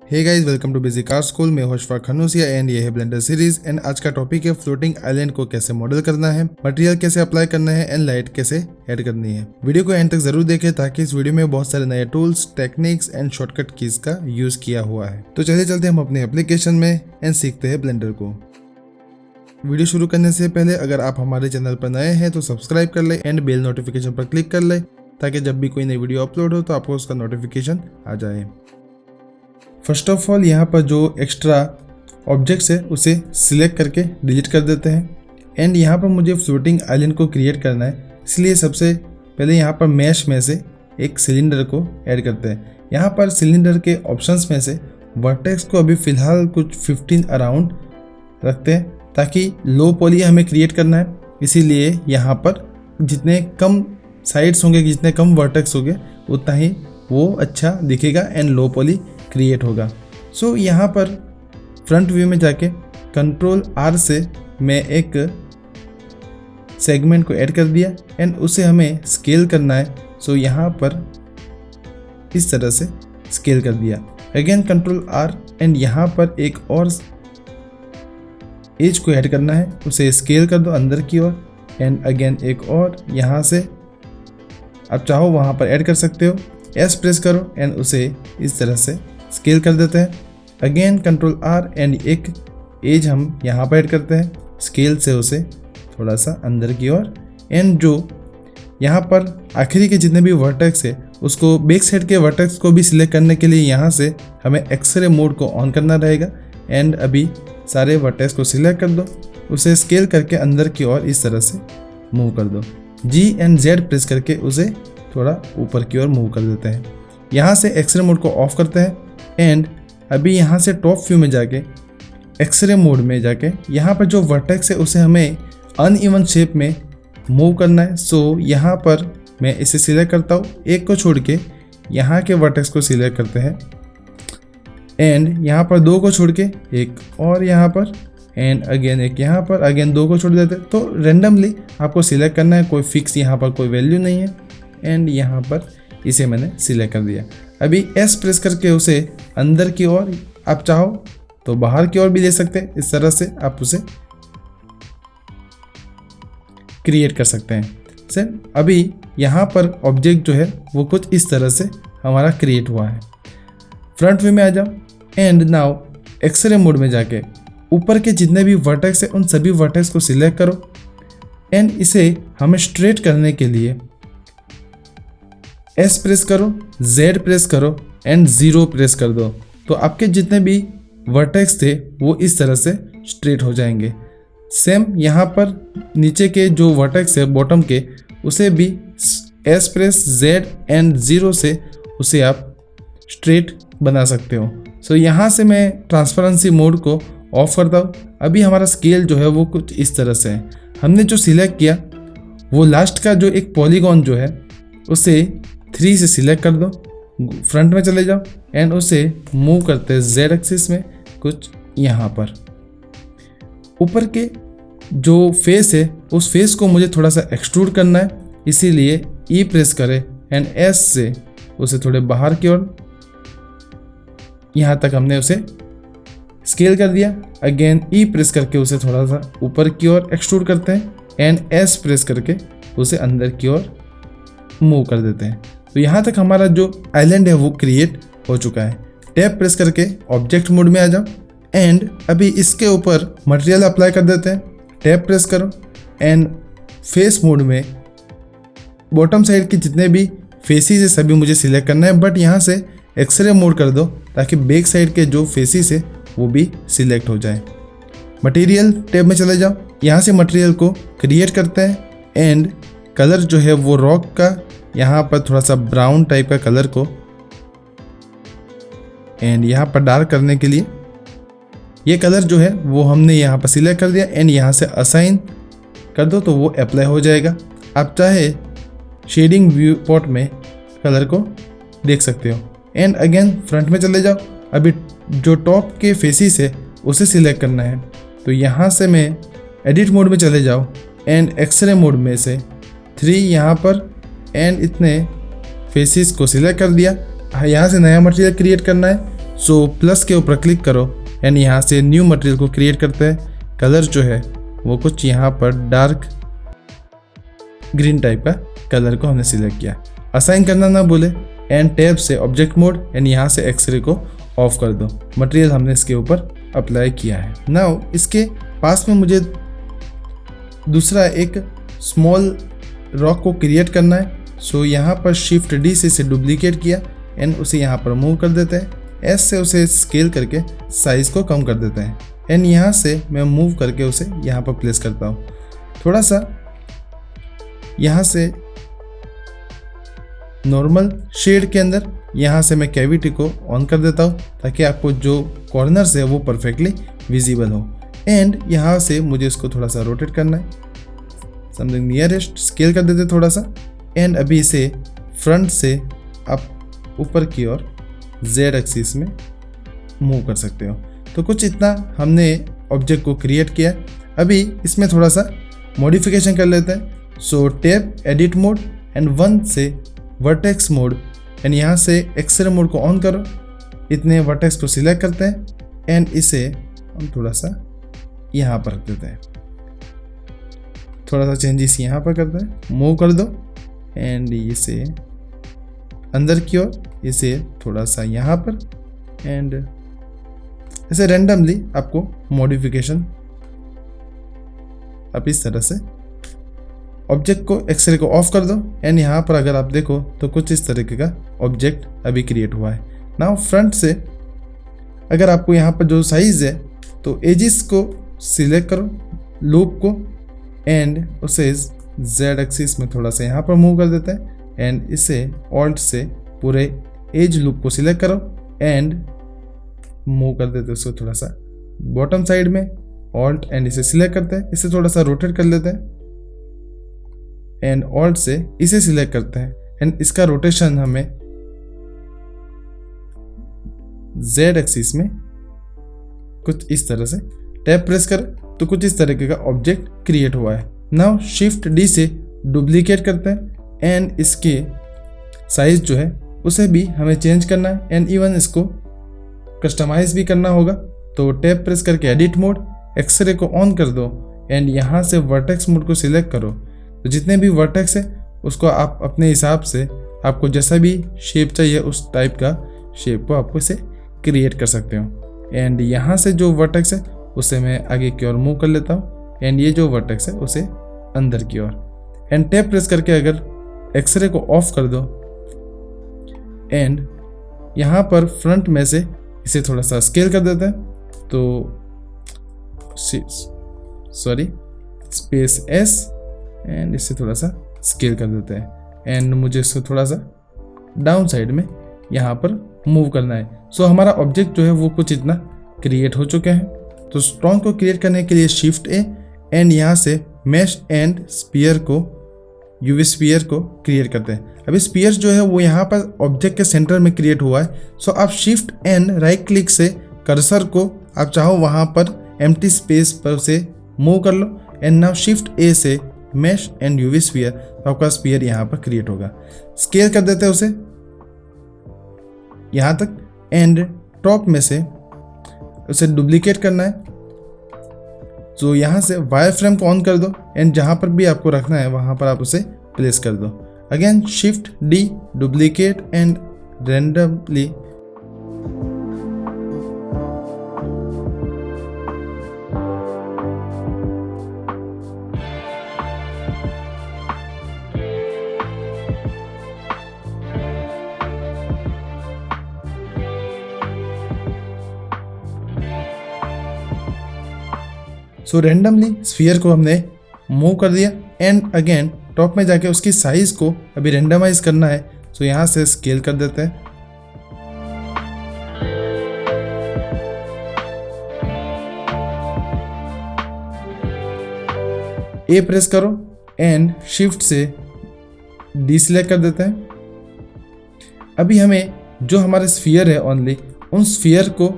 Hey guys, welcome to basic art school. मैं Hoshfaq खनूसिया and ये है ब्लेंडर सीरीज। एंड आज का टॉपिक है फ्लोटिंग आइलैंड को कैसे मॉडल करना है, मटेरियल कैसे अप्लाई करना है एंड लाइट कैसे ऐड करनी है। वीडियो को एंड तक जरूर देखें ताकि इस वीडियो में बहुत सारे नए tools, techniques and shortcut keys का यूज किया हुआ है। तो चलिए चलते हम अपने एप्लीकेशन में एंड सीखते हैं ब्लेंडर को। वीडियो शुरू करने से पहले अगर आप हमारे चैनल पर नए हैं तो सब्सक्राइब कर ले एंड बेल नोटिफिकेशन पर क्लिक कर ले ताकि जब भी कोई नई वीडियो अपलोड हो तो आपको उसका नोटिफिकेशन आ जाए। फर्स्ट ऑफ ऑल यहाँ पर जो एक्स्ट्रा ऑब्जेक्ट्स है उसे सिलेक्ट करके डिलीट कर देते हैं। एंड यहाँ पर मुझे फ्लोटिंग आइलैंड को क्रिएट करना है, इसलिए सबसे पहले यहाँ पर मैश में से एक सिलेंडर को ऐड करते हैं। यहाँ पर सिलेंडर के ऑप्शंस में से वर्टेक्स को अभी फ़िलहाल कुछ 15 अराउंड रखते हैं ताकि लो पॉली हमें क्रिएट करना है। इसीलिए यहाँ पर जितने कम साइड्स होंगे, जितने कम वर्टेक्स होंगे उतना ही वो अच्छा दिखेगा एंड लो पॉली क्रिएट होगा। सो यहाँ पर फ्रंट व्यू में जाके कंट्रोल R से मैं एक सेगमेंट को ऐड कर दिया एंड उसे हमें स्केल करना है। सो यहाँ पर इस तरह से स्केल कर दिया। अगेन कंट्रोल R एंड यहाँ पर एक और एज को ऐड करना है, उसे स्केल कर दो अंदर की ओर एंड अगेन एक और यहाँ से आप चाहो वहाँ पर ऐड कर सकते हो। S प्रेस करो एंड उसे इस तरह से स्केल कर देते हैं। अगेन कंट्रोल R एंड एक एज हम यहाँ पर ऐड करते हैं, स्केल से उसे थोड़ा सा अंदर की ओर। एंड जो यहाँ पर आखिरी के जितने भी वर्टेक्स है उसको बैक साइड के वर्टेक्स को भी सिलेक्ट करने के लिए यहाँ से हमें एक्सरे मोड को ऑन करना रहेगा। एंड अभी सारे वर्टेक्स को सिलेक्ट कर दो, उसे स्केल करके अंदर की ओर इस तरह से मूव कर दो। G एंड Z प्रेस करके उसे थोड़ा ऊपर की ओर मूव कर देते हैं। यहाँ से एक्सरे मोड को ऑफ करते हैं एंड अभी यहाँ से टॉप व्यू में जाके एक्सरे मोड में जाके यहाँ पर जो वर्टेक्स है उसे हमें अनइवन शेप में मूव करना है। सो यहाँ पर मैं इसे सिलेक्ट करता हूँ, एक को छोड़ के यहाँ के वर्टेक्स को सिलेक्ट करते हैं एंड यहाँ पर दो को छोड़ के एक और यहाँ पर एंड अगेन एक यहाँ पर, अगेन दो को छोड़ देते हैं। तो रेंडमली आपको सिलेक्ट करना है, कोई फिक्स यहाँ पर कोई वैल्यू नहीं है। एंड यहाँ पर इसे मैंने सिलेक्ट कर दिया। अभी S प्रेस करके उसे अंदर की ओर, आप चाहो तो बाहर की ओर भी ले सकते हैं। इस तरह से आप उसे क्रिएट कर सकते हैं। सर अभी यहाँ पर ऑब्जेक्ट जो है वो कुछ इस तरह से हमारा क्रिएट हुआ है। फ्रंट व्यू में आ जाओ एंड नाउ एक्सरे मोड में जाके ऊपर के जितने भी वर्टेक्स है उन सभी वर्टेक्स को सिलेक्ट करो एंड इसे हमें स्ट्रेट करने के लिए S प्रेस करो, Z प्रेस करो एंड 0 प्रेस कर दो। तो आपके जितने भी वर्टेक्स थे वो इस तरह से स्ट्रेट हो जाएंगे। सेम यहाँ पर नीचे के जो वर्टेक्स है बॉटम के उसे भी S प्रेस, Z एंड 0 से उसे आप स्ट्रेट बना सकते हो। सो यहाँ से मैं ट्रांसपेरेंसी मोड को ऑफ करता हूँ। अभी हमारा स्केल जो है वो कुछ इस तरह से है। हमने जो सिलेक्ट किया वो लास्ट का जो एक पॉलीगॉन जो है उसे 3 से सिलेक्ट कर दो, फ्रंट में चले जाओ एंड उसे मूव करते हैं Z एक्सिस में कुछ यहाँ पर। ऊपर के जो फेस है उस फेस को मुझे थोड़ा सा एक्सट्रूड करना है, इसीलिए E प्रेस करें एंड S से उसे थोड़े बाहर की ओर यहाँ तक हमने उसे स्केल कर दिया। अगेन E प्रेस करके उसे थोड़ा सा ऊपर की ओर एक्सट्रूड करते हैं एंड S प्रेस करके उसे अंदर की ओर मूव कर देते हैं। तो यहाँ तक हमारा जो आइलैंड है वो क्रिएट हो चुका है। टैब प्रेस करके ऑब्जेक्ट मोड में आ जाओ एंड अभी इसके ऊपर मटेरियल अप्लाई कर देते हैं। टैब प्रेस करो एंड फेस मोड में बॉटम साइड के जितने भी फेसेस है सभी मुझे सिलेक्ट करना है, बट यहाँ से एक्सरे मोड कर दो ताकि बैक साइड के जो फेसेस है वो भी सिलेक्ट हो जाए। मटेरियल टैब में चले जाओ, यहाँ से मटेरियल को क्रिएट करते हैं एंड कलर जो है वो रॉक का यहाँ पर थोड़ा सा ब्राउन टाइप का कलर को एंड यहाँ पर डार्क करने के लिए ये कलर जो है वो हमने यहाँ पर सिलेक्ट कर दिया एंड यहाँ से असाइन कर दो तो वो अप्लाई हो जाएगा। आप चाहे शेडिंग व्यू पॉट में कलर को देख सकते हो एंड अगेन फ्रंट में चले जाओ। अभी जो टॉप के फेसेस है उसे सिलेक्ट करना है, तो यहाँ से मैं एडिट मोड में चले जाओ एंड एक्सरे मोड में से 3 यहाँ पर एंड इतने फेसेस को सिलेक्ट कर दिया। यहाँ से नया मटेरियल क्रिएट करना है, सो प्लस के ऊपर क्लिक करो एंड यहाँ से न्यू मटेरियल को क्रिएट करते हैं। कलर जो है वो कुछ यहाँ पर डार्क ग्रीन टाइप का कलर को हमने सिलेक्ट किया। असाइन करना ना भूले एंड टैब से ऑब्जेक्ट मोड एंड यहाँ से एक्सरे को ऑफ कर दो। मटेरियल हमने इसके ऊपर अप्लाई किया है। नाउ इसके पास में मुझे दूसरा एक स्मॉल रॉक को क्रिएट करना है। सो यहाँ पर शिफ्ट डी से इसे डुप्लीकेट किया एंड उसे यहाँ पर मूव कर देते हैं। एस से उसे स्केल करके साइज को कम कर देते हैं एंड यहाँ से मैं मूव करके उसे यहाँ पर प्लेस करता हूँ। थोड़ा सा यहाँ से नॉर्मल शेड के अंदर यहाँ से मैं कैविटी को ऑन कर देता हूँ ताकि आपको जो कॉर्नर्स है वो परफेक्टली विजिबल हो। एंड यहाँ से मुझे इसको थोड़ा सा रोटेट करना है, समथिंग नियरेस्ट स्केल कर देते थोड़ा सा। एंड अभी इसे फ्रंट से आप ऊपर की ओर जेड एक्सिस में मूव कर सकते हो। तो कुछ इतना हमने ऑब्जेक्ट को क्रिएट किया। अभी इसमें थोड़ा सा मॉडिफिकेशन कर लेते हैं। सो टैब एडिट मोड एंड 1 से वर्टेक्स मोड एंड यहाँ से एक्सरे मोड को ऑन करो। इतने वर्टेक्स को सिलेक्ट करते हैं एंड इसे हम थोड़ा सा यहाँ पर रख देते हैं। थोड़ा सा चेंजेस यहाँ पर करते हैं, मूव कर दो एंड इसे अंदर की ओर, इसे थोड़ा सा यहाँ पर एंड इसे रैंडमली आपको मॉडिफिकेशन आप इस तरह से ऑब्जेक्ट को एक्सरे को ऑफ कर दो एंड यहाँ पर अगर आप देखो तो कुछ इस तरीके का ऑब्जेक्ट अभी क्रिएट हुआ है। नाउ फ्रंट से अगर आपको यहाँ पर जो साइज है तो एजिस को सिलेक्ट करो, लूप को एंड उसे जेड एक्सिस में थोड़ा सा यहाँ पर मूव कर देते हैं एंड इसे ऑल्ट से पूरे एज लूप को सिलेक्ट करो एंड मूव कर देते हैं उसको थोड़ा सा बॉटम साइड में, ऑल्ट एंड इसे सिलेक्ट करते हैं, इसे थोड़ा सा रोटेट कर लेते हैं एंड ऑल्ट से इसे सिलेक्ट करते हैं एंड इसका रोटेशन हमें जेड एक्सिस में कुछ इस तरह से टैब प्रेस कर तो कुछ इस तरीके का ऑब्जेक्ट क्रिएट हुआ है। नाउ शिफ्ट डी से डुप्लीकेट करते हैं एंड इसके साइज जो है उसे भी हमें चेंज करना है एंड इवन इसको कस्टमाइज भी करना होगा। तो टैब प्रेस करके एडिट मोड, एक्सरे को ऑन कर दो एंड यहाँ से वर्टेक्स मोड को सिलेक्ट करो। तो जितने भी वर्टेक्स है उसको आप अपने हिसाब से आपको जैसा भी शेप चाहिए उस टाइप का शेप को आपको इसे क्रिएट कर सकते हो। एंड यहाँ से जो वर्टेक्स है उसे मैं आगे की ओर मूव कर लेता हूँ एंड ये जो वर्टेक्स है उसे अंदर की ओर एंड टैब प्रेस करके अगर एक्सरे को ऑफ कर दो एंड यहाँ पर फ्रंट में से इसे थोड़ा सा स्केल कर देते हैं। तो सॉरी स्पेस एस एंड इससे थोड़ा सा स्केल कर देते हैं एंड मुझे इसको थोड़ा सा डाउन साइड में यहाँ पर मूव करना है। सो हमारा ऑब्जेक्ट जो है वो कुछ इतना क्रिएट हो चुके हैं। तो स्ट्रॉन्ग को क्रिएट करने के लिए शिफ्ट ए एंड यहाँ से मैश एंड स्पीयर को यूवी स्पीयर को क्रिएट करते हैं। अभी स्पीयर जो है वो यहाँ पर ऑब्जेक्ट के सेंटर में क्रिएट हुआ है। सो आप शिफ्ट एंड राइट क्लिक से कर्सर को आप चाहो वहाँ पर एम्प्टी स्पेस पर से मूव कर लो एंड नाउ शिफ्ट ए से मैश एंड यूवी स्पीयर, तो आपका स्पीयर यहाँ पर क्रिएट होगा। स्केल कर देते हैं उसे यहाँ तक एंड टॉप में से उसे डुप्लीकेट करना है। तो यहाँ से वायर फ्रेम को ऑन कर दो एंड जहाँ पर भी आपको रखना है वहाँ पर आप उसे प्लेस कर दो। Again shift D, duplicate and randomly so randomly sphere को हमने मूव कर दिया एंड अगेन टॉप में जाके उसकी साइज को अभी रैंडमाइज करना है। सो यहाँ से स्केल कर देते हैं ए प्रेस करो एंड शिफ्ट से डी सिलेक्ट कर देते हैं। अभी हमें जो हमारे स्फीयर है ओनली उन स्फीयर को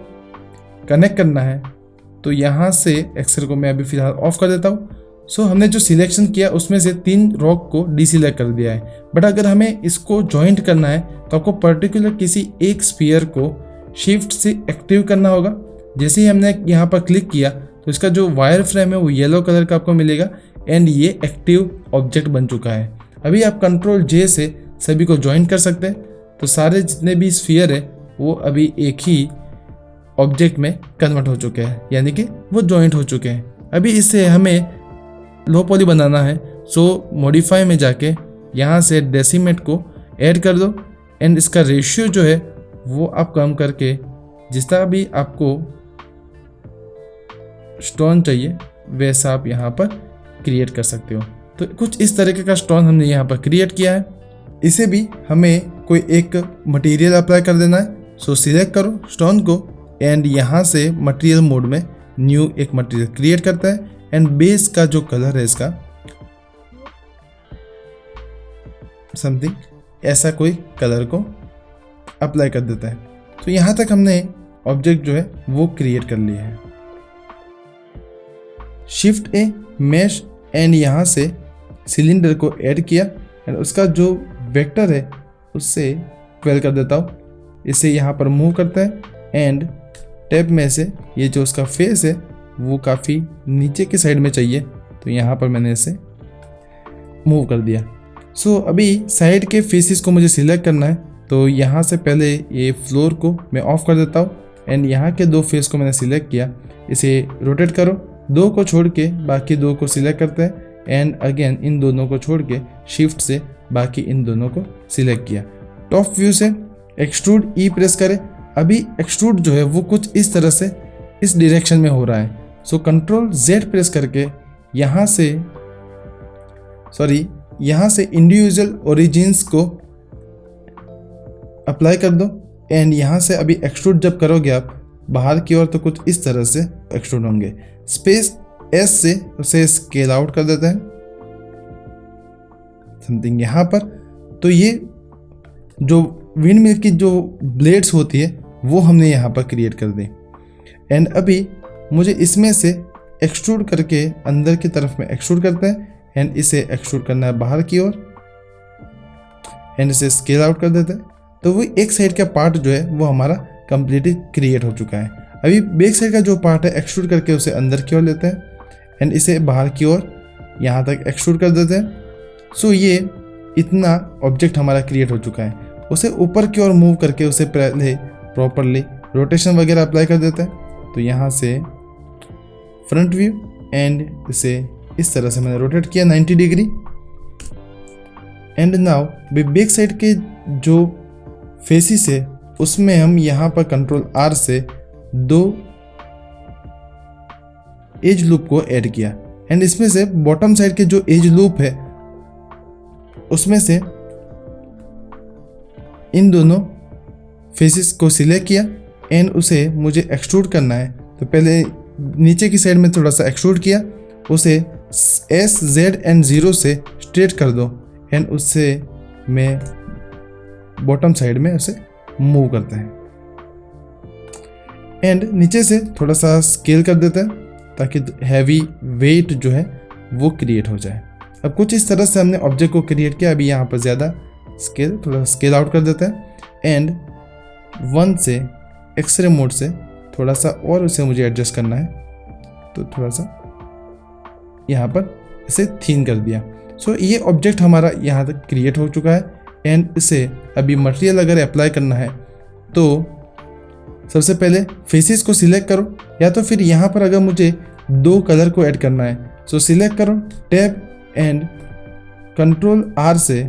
कनेक्ट करना है। तो यहाँ से एक्सरे को मैं अभी फिलहाल ऑफ कर देता हूँ। सो हमने जो सिलेक्शन किया उसमें से 3 रॉक को डीसिलेक्ट कर दिया है, बट अगर हमें इसको जॉइंट करना है तो आपको पर्टिकुलर किसी एक स्फीयर को शिफ्ट से एक्टिव करना होगा। जैसे ही हमने यहाँ पर क्लिक किया तो इसका जो वायर फ्रेम है वो येलो कलर का आपको मिलेगा एंड ये एक्टिव ऑब्जेक्ट बन चुका है। अभी आप कंट्रोल जे से सभी को ज्वाइन कर सकते हैं, तो सारे जितने भी स्फीयर है वो अभी एक ही ऑब्जेक्ट में कन्वर्ट हो चुके हैं, यानी कि वो ज्वाइंट हो चुके हैं। अभी इससे हमें लो पॉली बनाना है, सो मॉडिफाई में जाके यहाँ से डेसिमेट को ऐड कर दो एंड इसका रेशियो जो है वो आप कम करके जितना भी आपको स्टोन चाहिए वैसा आप यहाँ पर क्रिएट कर सकते हो। तो कुछ इस तरीके का स्टोन हमने यहाँ पर क्रिएट किया है। इसे भी हमें कोई एक मटेरियल अप्लाई कर देना है। सो सिलेक्ट करो स्टोन को एंड यहाँ से मटेरियल मोड में न्यू एक मटेरियल क्रिएट करता है एंड बेस का जो कलर है इसका समथिंग ऐसा कोई कलर को अप्लाई कर देता है। तो यहाँ तक हमने ऑब्जेक्ट जो है वो क्रिएट कर लिया है। शिफ्ट ए मैश एंड यहाँ से सिलेंडर को ऐड किया एंड उसका जो वेक्टर है उससे 12 कर देता हूँ। इसे यहाँ पर मूव करता है एंड टैब में से ये जो उसका फेस है वो काफ़ी नीचे की साइड में चाहिए, तो यहाँ पर मैंने इसे मूव कर दिया। सो अभी साइड के फेसेस को मुझे सिलेक्ट करना है, तो यहाँ से पहले ये फ्लोर को मैं ऑफ कर देता हूँ एंड यहाँ के दो फेस को मैंने सिलेक्ट किया। इसे रोटेट करो, दो को छोड़ के बाकी दो को सिलेक्ट करते हैं एंड अगेन इन दोनों को छोड़ के शिफ्ट से बाकी इन दोनों को सिलेक्ट किया। टॉप व्यू से एक्सट्रूड ई प्रेस करें। अभी एक्सट्रूड जो है वो कुछ इस तरह से इस डायरेक्शन में हो रहा है। सो कंट्रोल जेड प्रेस करके यहाँ से इंडिविजुअल ओरिजिन्स को अप्लाई कर दो एंड यहाँ से अभी एक्सट्रूड जब करोगे आप बाहर की ओर तो कुछ इस तरह से एक्सट्रूड होंगे। स्पेस एस से उसे स्केल आउट कर देते हैं समथिंग यहाँ पर। तो ये जो विंड मिल की जो ब्लेड्स होती है वो हमने यहाँ पर क्रिएट कर दी एंड अभी मुझे इसमें से एक्सट्रूड करके अंदर की तरफ में एक्सट्रूड करते हैं एंड इसे एक्सट्रूड करना है बाहर की ओर एंड इसे स्केल आउट कर देते हैं। तो वो एक साइड का पार्ट जो है वो हमारा कंप्लीटली क्रिएट हो चुका है। अभी बैक साइड का जो पार्ट है एक्सट्रूड करके उसे अंदर की ओर लेते हैं एंड इसे बाहर की ओर यहाँ तक एक्सट्रूड कर देते हैं। सो ये इतना ऑब्जेक्ट हमारा क्रिएट हो चुका है। उसे ऊपर की ओर मूव करके उसे पहले प्रॉपरली रोटेशन वगैरह अप्लाई कर देते हैं। तो यहाँ से फ्रंट व्यू एंड इसे इस तरह से मैंने रोटेट किया 90 degree and now back side के जो फेसिस है उसमें हम यहाँ पर कंट्रोल आर से दो एज लूप को ऐड किया एंड इसमें से बॉटम साइड के जो एज लूप है उसमें से इन दोनों फेसिस को सिलेक्ट किया एंड उसे मुझे एक्सट्रूड करना है। तो पहले नीचे की साइड में थोड़ा सा एक्सट्रूड किया, उसे एस जेड एंड 0 से स्ट्रेट कर दो एंड उससे मैं बॉटम साइड में उसे मूव करते हैं एंड नीचे से थोड़ा सा स्केल कर देते हैं ताकि हैवी वेट जो है वो क्रिएट हो जाए। अब कुछ इस तरह से हमने ऑब्जेक्ट को क्रिएट किया। अभी यहाँ पर ज़्यादा थोड़ा स्केल आउट कर देते हैं एंड 1 से एक्सरे मोड से थोड़ा सा और उसे मुझे एडजस्ट करना है, तो थोड़ा सा यहाँ पर इसे थीन कर दिया। सो ये ऑब्जेक्ट हमारा यहाँ तक क्रिएट हो चुका है एंड इसे अभी मटेरियल अगर अप्लाई करना है तो सबसे पहले फेसेस को सिलेक्ट करो, या तो फिर यहाँ पर अगर मुझे दो कलर को ऐड करना है सो सिलेक्ट करो टैब एंड कंट्रोल आर से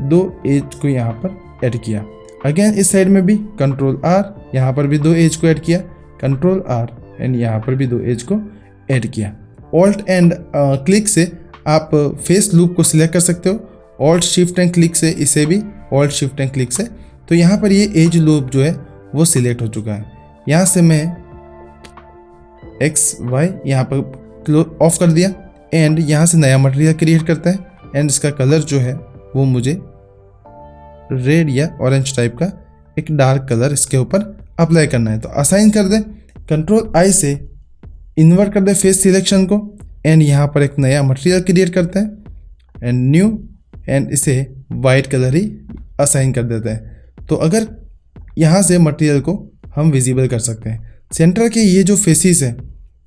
दो एज को यहाँ पर ऐड किया। अगेन इस साइड में भी कंट्रोल आर, यहाँ पर भी दो एज को ऐड किया, कंट्रोल आर एंड यहाँ पर भी दो एज को ऐड किया। ऑल्ट एंड क्लिक से आप फेस लूप को सिलेक्ट कर सकते हो, ऑल्ट शिफ्ट एंड क्लिक से इसे भी ऑल्ट शिफ्ट एंड क्लिक से। तो यहाँ पर ये एज लूप जो है वो सिलेक्ट हो चुका है। यहाँ से मैं एक्स वाई यहाँ पर ऑफ कर दिया एंड यहाँ से नया मटेरियल क्रिएट करता है एंड इसका कलर जो है वो मुझे रेड या ऑरेंज टाइप का एक डार्क कलर इसके ऊपर अप्लाई करना है। तो असाइन कर दे, कंट्रोल आई से इन्वर्ट कर दे फेस सिलेक्शन को एंड यहाँ पर एक नया मटेरियल क्रिएट करते हैं एंड न्यू एंड इसे वाइट कलर ही असाइन कर देते हैं। तो अगर यहाँ से मटेरियल को हम विजिबल कर सकते हैं। सेंटर के ये जो फेसिस है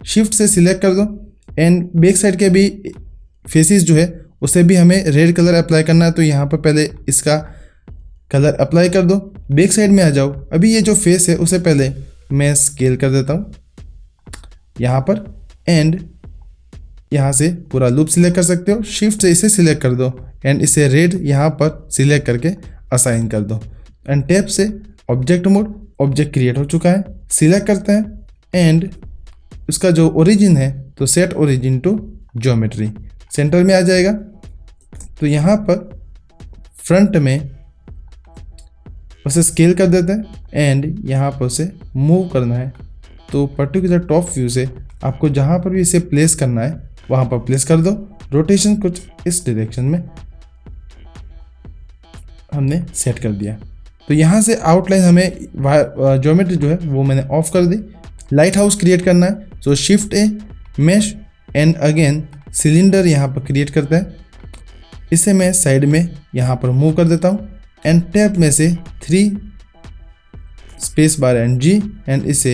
शिफ्ट से सिलेक्ट कर दो एंड बैक साइड के भी फेसिस जो है उसे भी हमें रेड कलर अप्लाई करना है। तो यहाँ पर पहले इसका कलर अप्लाई कर दो, बैक साइड में आ जाओ। अभी ये जो फेस है उसे पहले मैं स्केल कर देता हूँ यहाँ पर एंड यहाँ से पूरा लूप सिलेक्ट कर सकते हो। शिफ्ट से इसे सिलेक्ट कर दो एंड इसे रेड यहाँ पर सिलेक्ट करके असाइन कर दो एंड टैप से ऑब्जेक्ट मोड, ऑब्जेक्ट क्रिएट हो चुका है। सिलेक्ट करते हैं एंड उसका जो ओरिजिन है तो set origin to geometry centre में आ जाएगा। तो यहाँ पर फ्रंट में उसे स्केल कर देते हैं एंड यहाँ पर उसे मूव करना है। तो पर्टिकुलर टॉप व्यू से आपको जहाँ पर भी इसे प्लेस करना है वहाँ पर प्लेस कर दो। रोटेशन कुछ इस डायरेक्शन में हमने सेट कर दिया। तो यहाँ से आउटलाइन हमें ज्योमेट्री जो है वो मैंने ऑफ कर दी। लाइट हाउस क्रिएट करना है तो shift A, mesh and again cylinder यहाँ पर क्रिएट करते हैं। इसे मैं साइड में यहाँ पर मूव कर देता हूँ एंड टैप में से 3 space bar and G and इसे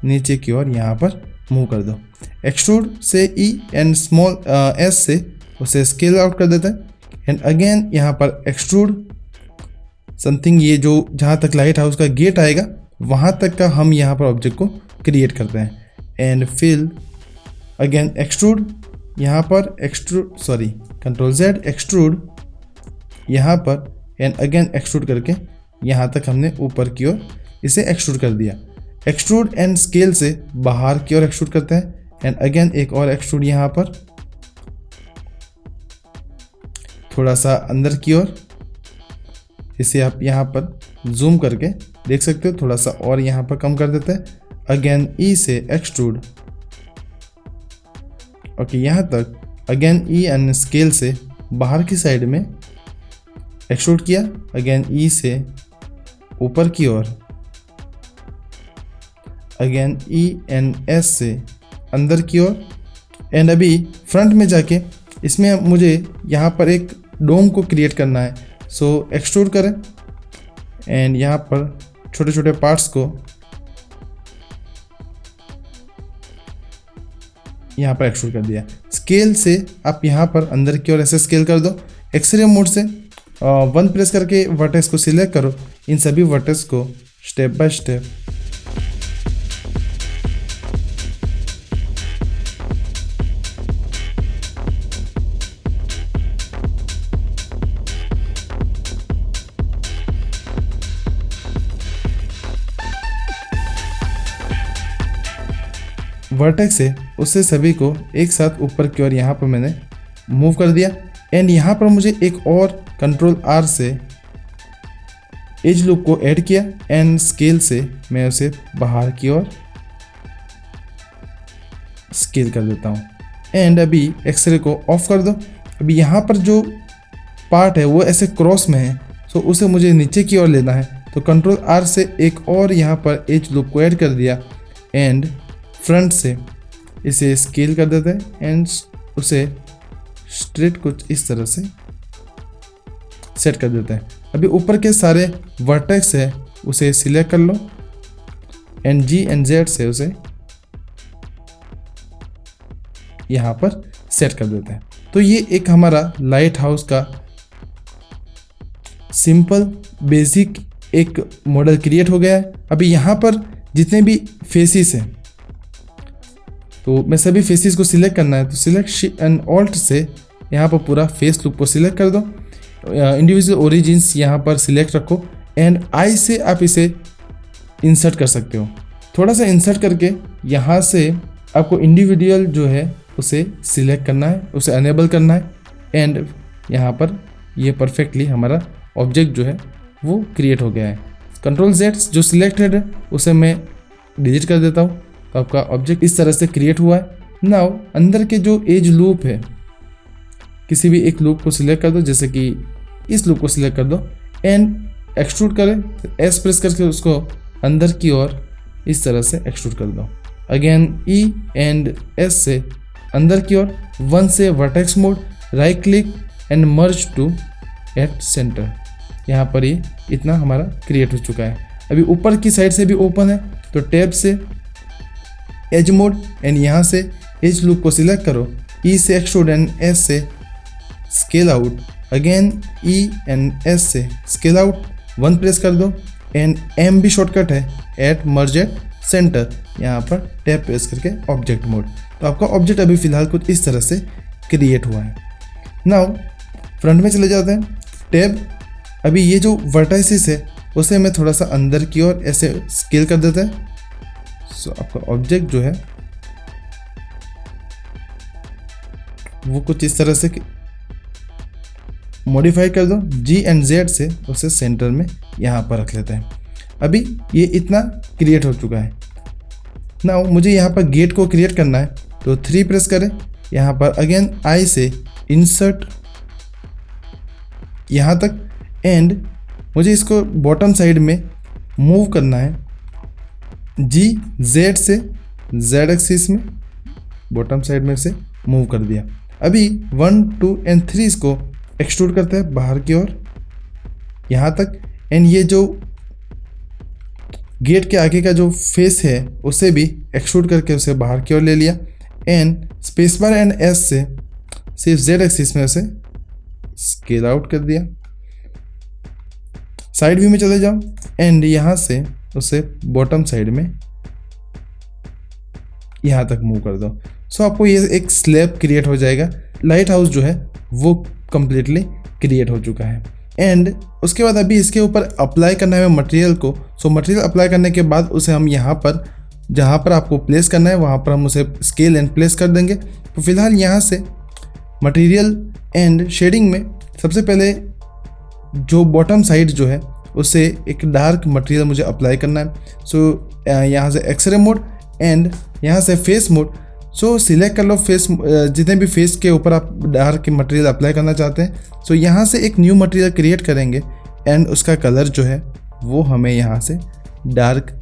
नीचे की ओर यहाँ पर मूव कर दो। एक्सट्रूड से ई एंड स्मॉल एस से उसे स्केल आउट कर देते हैं एंड अगेन यहाँ पर एक्सट्रूड समथिंग, ये जो जहाँ तक लाइट हाउस का गेट आएगा वहाँ तक का हम यहाँ पर ऑब्जेक्ट को क्रिएट करते हैं एंड फिल अगेन एक्सट्रूड यहाँ पर कंट्रोल जेड एक्सट्रूड यहाँ पर एंड अगेन एक्सट्रूड करके यहाँ तक हमने ऊपर की ओर इसे एक्सट्रूड कर दिया। एक्सट्रूड एंड स्केल से बाहर की ओर एक्सट्रूड करते हैं एंड अगेन एक और एक्सट्रूड यहाँ पर थोड़ा सा अंदर की ओर। इसे आप यहाँ पर जूम करके देख सकते हो, थोड़ा सा और यहाँ पर कम कर देते हैं। अगेन ई से एक्सट्रूड, ओके यहाँ तक। अगेन ई एंड स्केल से बाहर की साइड में एक्सट्रूड किया। अगेन ई से ऊपर की ओर। अगेन ई एंड एस से अंदर की ओर एंड अभी फ्रंट में जाके इसमें मुझे यहाँ पर एक डोम को क्रिएट करना है। सो एक्सट्रूड करें एंड यहाँ पर छोटे छोटे पार्ट्स को यहाँ पर एक्सट्रूड कर दिया। स्केल से आप यहाँ पर अंदर की ओर ऐसे स्केल कर दो। एक्सरे मोड से 1 प्रेस करके वर्टेक्स को सिलेक्ट करो। इन सभी वर्टेक्स को स्टेप बाय स्टेप वर्टेक्स है उससे सभी को एक साथ ऊपर की ओर यहाँ पर मैंने मूव कर दिया एंड यहाँ पर मुझे एक और कंट्रोल आर से एज लूप को ऐड किया एंड स्केल से मैं उसे बाहर की ओर स्केल कर देता हूँ एंड अभी एक्सरे को ऑफ कर दो। अभी यहाँ पर जो पार्ट है वो ऐसे क्रॉस में है, तो उसे मुझे नीचे की ओर लेना है। तो कंट्रोल आर से एक और यहाँ पर एज लूप को ऐड कर दिया एंड फ्रंट से इसे स्केल कर देते हैं एंड उसे स्ट्रेट कुछ इस तरह से सेट कर देते हैं। अभी ऊपर के सारे वर्टेक्स है उसे सिलेक्ट कर लो एंड जी एंड जेड से उसे यहाँ पर सेट कर देते हैं। तो ये एक हमारा लाइट हाउस का सिंपल बेसिक एक मॉडल क्रिएट हो गया है। अभी यहाँ पर जितने भी फेसिस हैं तो मैं सभी फेसिस को सिलेक्ट करना है। तो सिलेक्ट एंड ऑल्ट से यहाँ पर पूरा फेस लुक को सिलेक्ट कर दो। इंडिविजुअल ओरिजिन्स यहाँ पर सिलेक्ट रखो एंड आई से आप इसे इंसर्ट कर सकते हो। थोड़ा सा इंसर्ट करके यहाँ से आपको इंडिविजुअल जो है उसे सिलेक्ट करना है, उसे अनेबल करना है एंड यहाँ पर ये परफेक्टली हमारा ऑब्जेक्ट जो है वो क्रिएट हो गया है। कंट्रोल जेड जो सिलेक्टेड है उसे मैं डिलीट कर देता हूँ। तो आपका ऑब्जेक्ट इस तरह से क्रिएट हुआ है। नाउ अंदर के जो एज लूप है किसी भी एक लूप को सिलेक्ट कर दो, जैसे कि इस लूप को सिलेक्ट कर दो एंड एक्सट्रूड करें। एस प्रेस करके उसको अंदर की ओर इस तरह से एक्सट्रूड कर दो। अगेन ई एंड एस से अंदर की ओर 1 से vertex mode, right click and merge to at centre. यहाँ पर ये इतना हमारा क्रिएट हो चुका है। अभी ऊपर की साइड से भी ओपन है, तो टैब से एज मोड एंड यहाँ से एज लूप को सिलेक्ट करो, ई से एक्सट्रूड एंड एस से scale out, again E and S से स्केल आउट, 1 प्रेस कर दो एंड एम भी शॉर्टकट है, एट मर्ज एट सेंटर, यहाँ पर टैब प्रेस करके ऑब्जेक्ट मोड। तो आपका ऑब्जेक्ट अभी फिलहाल कुछ इस तरह से क्रिएट हुआ है। नाउ फ्रंट में चले जाते हैं। टैब, अभी ये जो वर्टाइसिस है उसे मैं थोड़ा सा अंदर की ओर ऐसे स्केल कर देता है। सो आपका ऑब्जेक्ट जो है वो कुछ इस तरह से मॉडिफाई कर दो, जी एंड जेड से उसे सेंटर में यहाँ पर रख लेते हैं। अभी ये इतना क्रिएट हो चुका है। नाउ मुझे यहाँ पर गेट को क्रिएट करना है, तो 3 प्रेस करें, यहाँ पर अगेन आई से इंसर्ट यहाँ तक एंड मुझे इसको बॉटम साइड में मूव करना है, जी जेड से जेड एक्सिस में बॉटम साइड में से मूव कर दिया। अभी 1, 2 एंड 3 इसको एक्सट्रूड करते हैं बाहर की ओर यहाँ तक एंड ये जो गेट के आगे का जो फेस है उसे भी एक्सट्रूड करके उसे बाहर की ओर ले लिया and space bar and S से सिर्फ जेड एक्सिस में उसे स्केल आउट कर दिया। साइड व्यू में चले जाओ एंड यहाँ से उसे बॉटम साइड में यहाँ तक मूव कर दो। सो आपको ये एक स्लैब क्रिएट हो जाएगा। लाइट हाउस जो है वो कंप्लीटली क्रिएट हो चुका है एंड उसके बाद अभी इसके ऊपर अप्लाई करना है मटेरियल को। सो मटेरियल अप्लाई करने के बाद उसे हम यहाँ पर जहाँ पर आपको प्लेस करना है वहाँ पर हम उसे स्केल एंड प्लेस कर देंगे। तो फिलहाल यहाँ से मटेरियल एंड शेडिंग में सबसे पहले जो बॉटम साइड जो है उसे एक डार्क मटेरियल मुझे अप्लाई करना है। सो यहाँ से एक्सरे मोड एंड यहाँ से फेस मोड। सो सिलेक्ट कर लो फेस, जितने भी फेस के ऊपर आप डार्क मटेरियल अप्लाई करना चाहते हैं। सो यहाँ से एक न्यू मटेरियल क्रिएट करेंगे एंड उसका कलर जो है वो हमें यहाँ से डार्क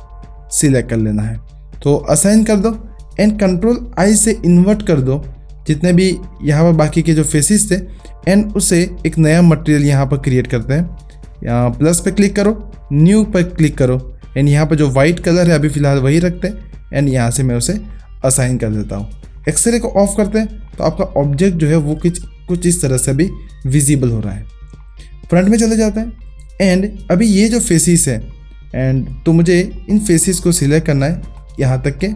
सिलेक्ट कर लेना है। तो असाइन कर दो एंड कंट्रोल आई से इन्वर्ट कर दो जितने भी यहाँ पर बाकी के जो फेसेस थे एंड उसे एक नया मटेरियल यहाँ पर क्रिएट करते हैं। यहाँ प्लस पे क्लिक करो, न्यू पर क्लिक करो एंड यहाँ पर जो वाइट कलर है अभी फ़िलहाल वही रखते हैं एंड यहाँ से मैं उसे असाइन कर देता हूँ। एक्सरे को ऑफ करते हैं तो आपका ऑब्जेक्ट जो है वो कुछ इस तरह से अभी विजिबल हो रहा है। फ्रंट में चले जाते हैं एंड अभी ये जो फेसिस है एंड तो मुझे इन फेसिस को सिलेक्ट करना है यहाँ तक के,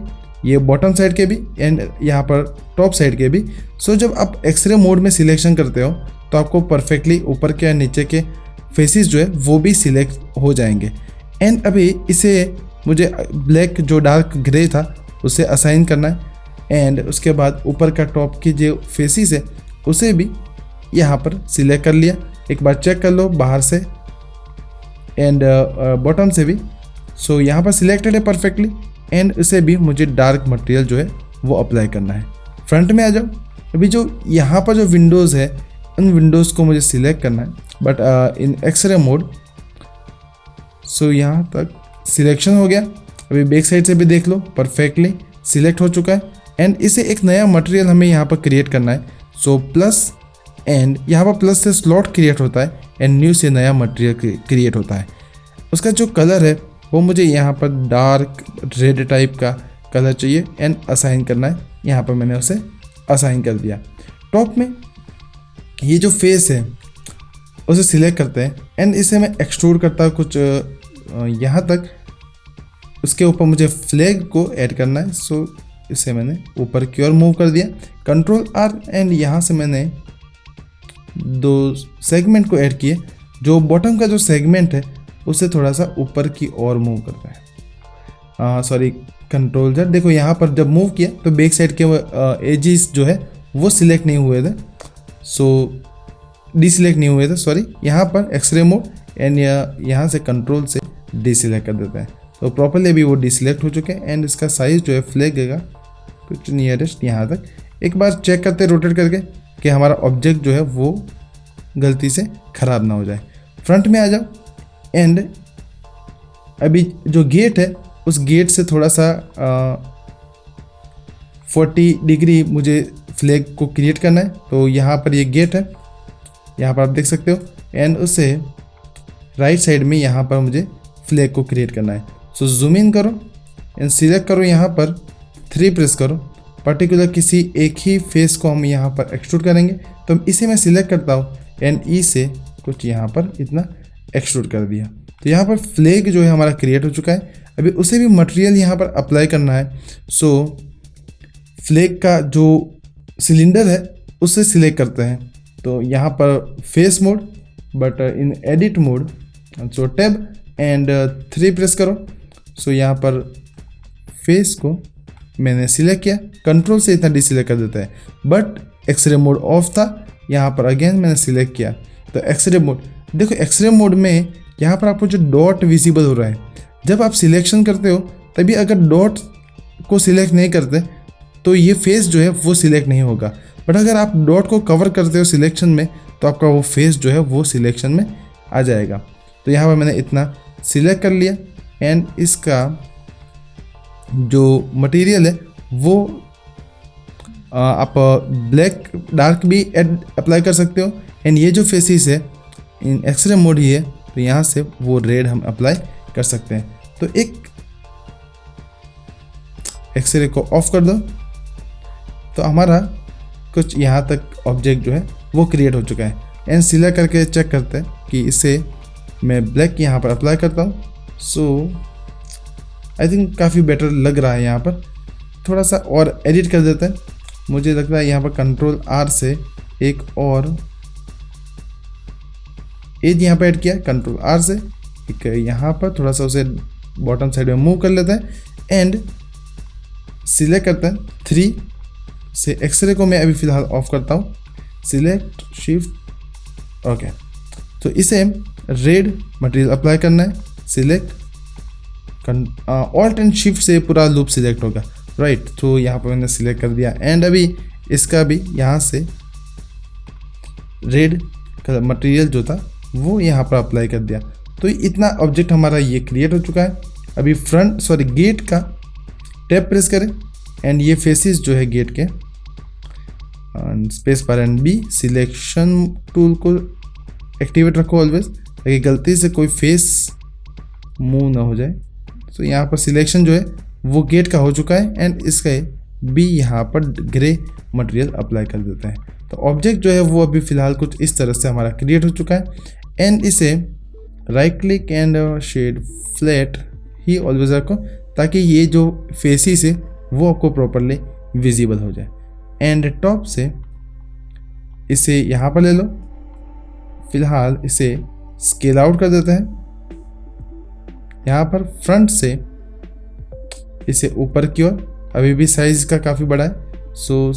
ये बॉटम साइड के भी एंड यहाँ पर टॉप साइड के भी। सो जब आप एक्सरे मोड में सिलेक्शन करते हो तो आपको परफेक्टली ऊपर के नीचे के फेसिस जो है वो भी सिलेक्ट हो जाएंगे एंड अभी इसे मुझे ब्लैक जो डार्क ग्रे था उसे असाइन करना है एंड उसके बाद ऊपर का टॉप की जो फेसिस है उसे भी यहाँ पर सिलेक्ट कर लिया। एक बार चेक कर लो बाहर से एंड बॉटम से भी। सो यहाँ पर सिलेक्टेड है परफेक्टली एंड इसे भी मुझे डार्क मटेरियल जो है वो अप्लाई करना है। फ्रंट में आ जाओ। अभी जो यहाँ पर जो विंडोज़ है उन विंडोज़ को मुझे सिलेक्ट करना है बट इन एक्सरे मोड। सो यहाँ तक सिलेक्शन हो गया। अभी बैक साइड से भी देख लो परफेक्टली सिलेक्ट हो चुका है एंड इसे एक नया मटेरियल हमें यहाँ पर क्रिएट करना है। सो प्लस एंड यहाँ पर प्लस से स्लॉट क्रिएट होता है एंड न्यू से नया मटेरियल क्रिएट होता है। उसका जो कलर है वो मुझे यहाँ पर डार्क रेड टाइप का कलर चाहिए एंड असाइन करना है। यहाँ पर मैंने उसे असाइन कर दिया। टॉप में ये जो फेस है उसे सिलेक्ट करते हैं एंड इसे मैं एक्सट्रूड करता हूँ कुछ यहाँ तक। उसके ऊपर मुझे फ्लैग को ऐड करना है। सो इसे मैंने ऊपर की ओर मूव कर दिया, कंट्रोल आर एंड यहाँ से मैंने 2 सेगमेंट को ऐड किए। जो बॉटम का जो सेगमेंट है उसे थोड़ा सा ऊपर की ओर मूव करता है। Sorry control Z. देखो यहाँ पर जब मूव किया तो बैक साइड के एजिस जो है वो सिलेक्ट नहीं हुए थे, सो डिसिलेक्ट नहीं हुए थे सॉरी। यहाँ पर एक्सरे मोड एंड यहाँ से कंट्रोल से डिसिलेक्ट कर देता है। तो प्रॉपरली अभी वो डिसिलेक्ट हो चुके हैं एंड इसका साइज़ जो है फ्लैग का कुछ नियरेस्ट यहाँ तक। एक बार चेक करते रोटेट करके कि हमारा ऑब्जेक्ट जो है वो गलती से ख़राब ना हो जाए। फ्रंट में आ जाओ एंड अभी जो गेट है उस गेट से थोड़ा सा 40 डिग्री मुझे फ्लैग को क्रिएट करना है। तो यहाँ पर ये गेट है, यहाँ पर आप देख सकते हो एंड उसे राइट साइड में यहाँ पर मुझे फ्लैग को क्रिएट करना है। सो जूम इन करो एंड सिलेक्ट करो, यहाँ पर 3 प्रेस करो। पर्टिकुलर किसी एक ही फेस को हम यहाँ पर एक्सट्रूड करेंगे, तो इसे मैं सिलेक्ट करता हूँ एंड ई से कुछ यहाँ पर इतना एक्सट्रूड कर दिया। तो यहाँ पर फ्लैग जो है हमारा क्रिएट हो चुका है। अभी उसे भी मटेरियल यहाँ पर अप्लाई करना है। सो फ्लैग का जो सिलेंडर है उसे सिलेक्ट करते हैं। तो यहाँ पर face mode, but in edit mode, so tab and 3 press करो। सो यहाँ पर फेस को मैंने सिलेक्ट किया, कंट्रोल से इतना डिसिलेक्ट कर देता है, बट एक्सरे मोड ऑफ था। यहाँ पर अगेन मैंने सिलेक्ट किया तो एक्सरे मोड, देखो एक्सरे मोड में यहाँ पर आपको जो डॉट विजिबल हो रहा है, जब आप सिलेक्शन करते हो तभी अगर डॉट को सिलेक्ट नहीं करते तो ये फेस जो है वो सिलेक्ट नहीं होगा, बट अगर आप डॉट को कवर करते हो सिलेक्शन में तो आपका वो फेस जो है वो सिलेक्शन में आ जाएगा। तो यहाँ पर मैंने इतना सिलेक्ट कर लिया एंड इसका जो मटेरियल है वो आप ब्लैक डार्क भी अप्लाई कर सकते हो। एंड ये जो फेसिस है इन एक्सरे मोड ही है, तो यहाँ से वो रेड हम अप्लाई कर सकते हैं। तो एक एक्सरे को ऑफ कर दो, तो हमारा कुछ यहाँ तक ऑब्जेक्ट जो है वो क्रिएट हो चुका है। एंड सिलेक्ट करके चेक करते हैं कि इसे मैं ब्लैक यहाँ पर अप्लाई करता हूँ। सो आई थिंक काफ़ी बेटर लग रहा है। यहाँ पर थोड़ा सा और एडिट कर देते हैं। मुझे लगता है यहाँ पर कंट्रोल R से एक और एज यहाँ पर ऐड किया, कंट्रोल R से एक यहाँ पर थोड़ा सा उसे बॉटम साइड में मूव कर लेते हैं एंड सिलेक्ट करते हैं 3 से। एक्सरे को मैं अभी फ़िलहाल ऑफ करता हूँ, सिलेक्ट शिफ्ट ओके। तो इसे रेड मटेरियल अप्लाई करना है, सिलेक्ट ऑल्ट एंड शिफ्ट से पूरा लूप सिलेक्ट होगा, राइट। तो यहाँ पर मैंने सिलेक्ट कर दिया एंड अभी इसका भी यहाँ से रेड कलर मटेरियल जो था वो यहाँ पर अप्लाई कर दिया। तो इतना ऑब्जेक्ट हमारा ये क्रिएट हो चुका है। अभी गेट का टैब प्रेस करें एंड ये फेसेस जो है गेट के space bar and B selection tool को एक्टिवेट रखो ऑलवेज, ताकि गलती से कोई फेस मूव ना हो जाए। तो यहाँ पर सिलेक्शन जो है वो गेट का हो चुका है एंड इसका भी यहाँ पर ग्रे मटेरियल अप्लाई कर देते हैं। तो ऑब्जेक्ट जो है वो अभी फ़िलहाल कुछ इस तरह से हमारा क्रिएट हो चुका है। एंड इसे right click and shade flat ही ऑलवेज रखो, ताकि ये जो फेसेस है वो आपको प्रॉपरली विजिबल हो जाए। एंड टॉप से इसे यहाँ पर ले लो, फिलहाल इसे स्केल आउट कर देते हैं। यहाँ पर फ्रंट से इसे ऊपर की ओर, अभी भी साइज का काफ़ी बड़ा है, सो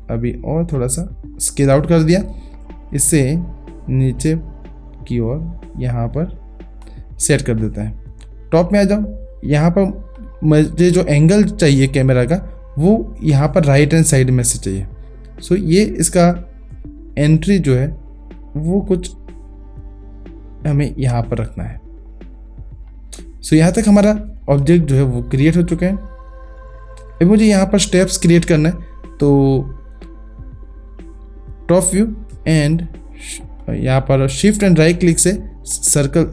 अभी और थोड़ा सा स्केल आउट कर दिया। इसे नीचे की ओर यहाँ पर सेट कर देता है। टॉप में आ जाओ, यहाँ पर मुझे जो एंगल चाहिए कैमरा का वो यहाँ पर राइट हैंड साइड में से चाहिए। सो ये इसका एंट्री जो है वो कुछ हमें यहाँ पर रखना है। सो यहाँ तक हमारा ऑब्जेक्ट जो है वो क्रिएट हो चुके हैं। अब मुझे यहाँ पर स्टेप्स क्रिएट करना है, तो टॉप व्यू एंड यहाँ पर शिफ्ट एंड राइट क्लिक से सर्कल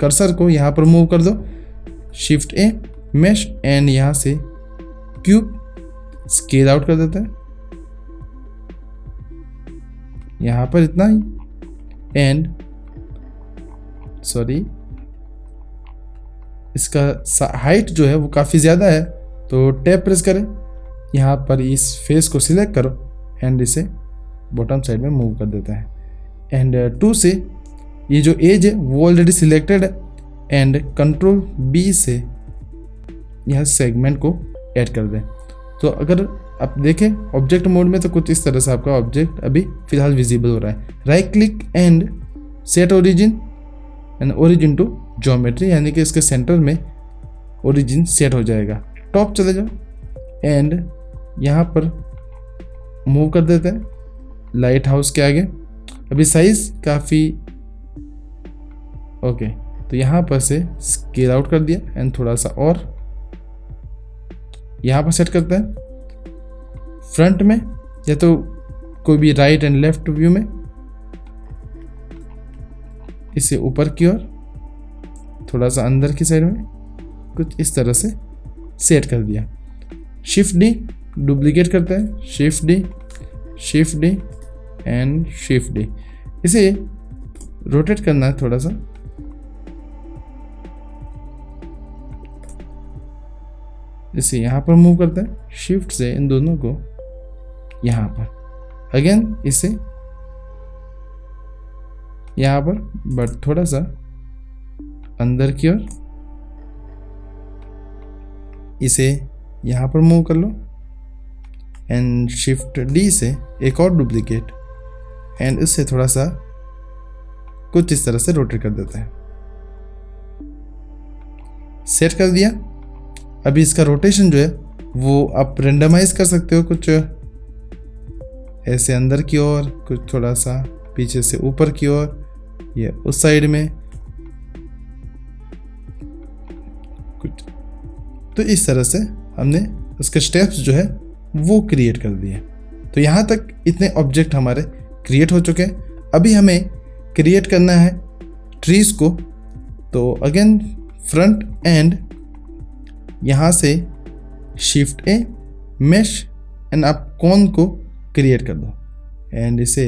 कर्सर को यहाँ पर मूव कर दो, शिफ्ट ए मेश एंड यहाँ से क्यूब स्केल आउट कर देता है यहाँ पर इतना ही। एंड सॉरी, इसका हाइट जो है वो काफ़ी ज़्यादा है, तो टैब प्रेस करें, यहाँ पर इस फेस को सिलेक्ट करो एंड इसे बॉटम साइड में मूव कर देता है। एंड 2 से ये जो एज है वो ऑलरेडी सिलेक्टेड है एंड कंट्रोल B से यह सेगमेंट को ऐड कर दें। तो अगर आप देखें ऑब्जेक्ट मोड में तो कुछ इस तरह से आपका ऑब्जेक्ट अभी फ़िलहाल विजिबल हो रहा है। Right click and set origin and origin to geometry, यानी कि इसके सेंटर में ओरिजिन सेट हो जाएगा। टॉप चले जाओ एंड यहाँ पर मूव कर देते हैं लाइट हाउस के आगे। अभी साइज काफ़ी ओके, तो यहाँ पर से स्केल आउट कर दिया एंड थोड़ा सा और यहाँ पर सेट करते हैं। फ्रंट में या तो कोई भी राइट एंड लेफ्ट व्यू में इसे ऊपर की ओर थोड़ा सा अंदर की साइड में कुछ इस तरह से सेट कर दिया। शिफ्ट डी डुप्लीकेट करते हैं, shift D and shift D. इसे रोटेट करना है थोड़ा सा, इसे यहाँ पर मूव करते हैं, शिफ्ट से इन दोनों को यहाँ पर, अगेन इसे यहाँ पर बट थोड़ा सा अंदर की ओर, इसे यहाँ पर मूव कर लो एंड शिफ्ट डी से एक और डुप्लीकेट एंड इससे थोड़ा सा कुछ इस तरह से रोटेट कर देते हैं। सेट कर दिया। अभी इसका रोटेशन जो है वो आप रेंडमाइज कर सकते हो, कुछ ऐसे अंदर की ओर, कुछ थोड़ा सा पीछे से ऊपर की ओर या उस साइड में कुछ। तो इस तरह से हमने उसके स्टेप्स जो है वो क्रिएट कर दिए। तो यहाँ तक इतने ऑब्जेक्ट हमारे क्रिएट हो चुके हैं। अभी हमें क्रिएट करना है ट्रीज को। तो अगेन फ्रंट एंड यहाँ से शिफ्ट ए मेश एंड आप कॉन को क्रिएट कर दो एंड इसे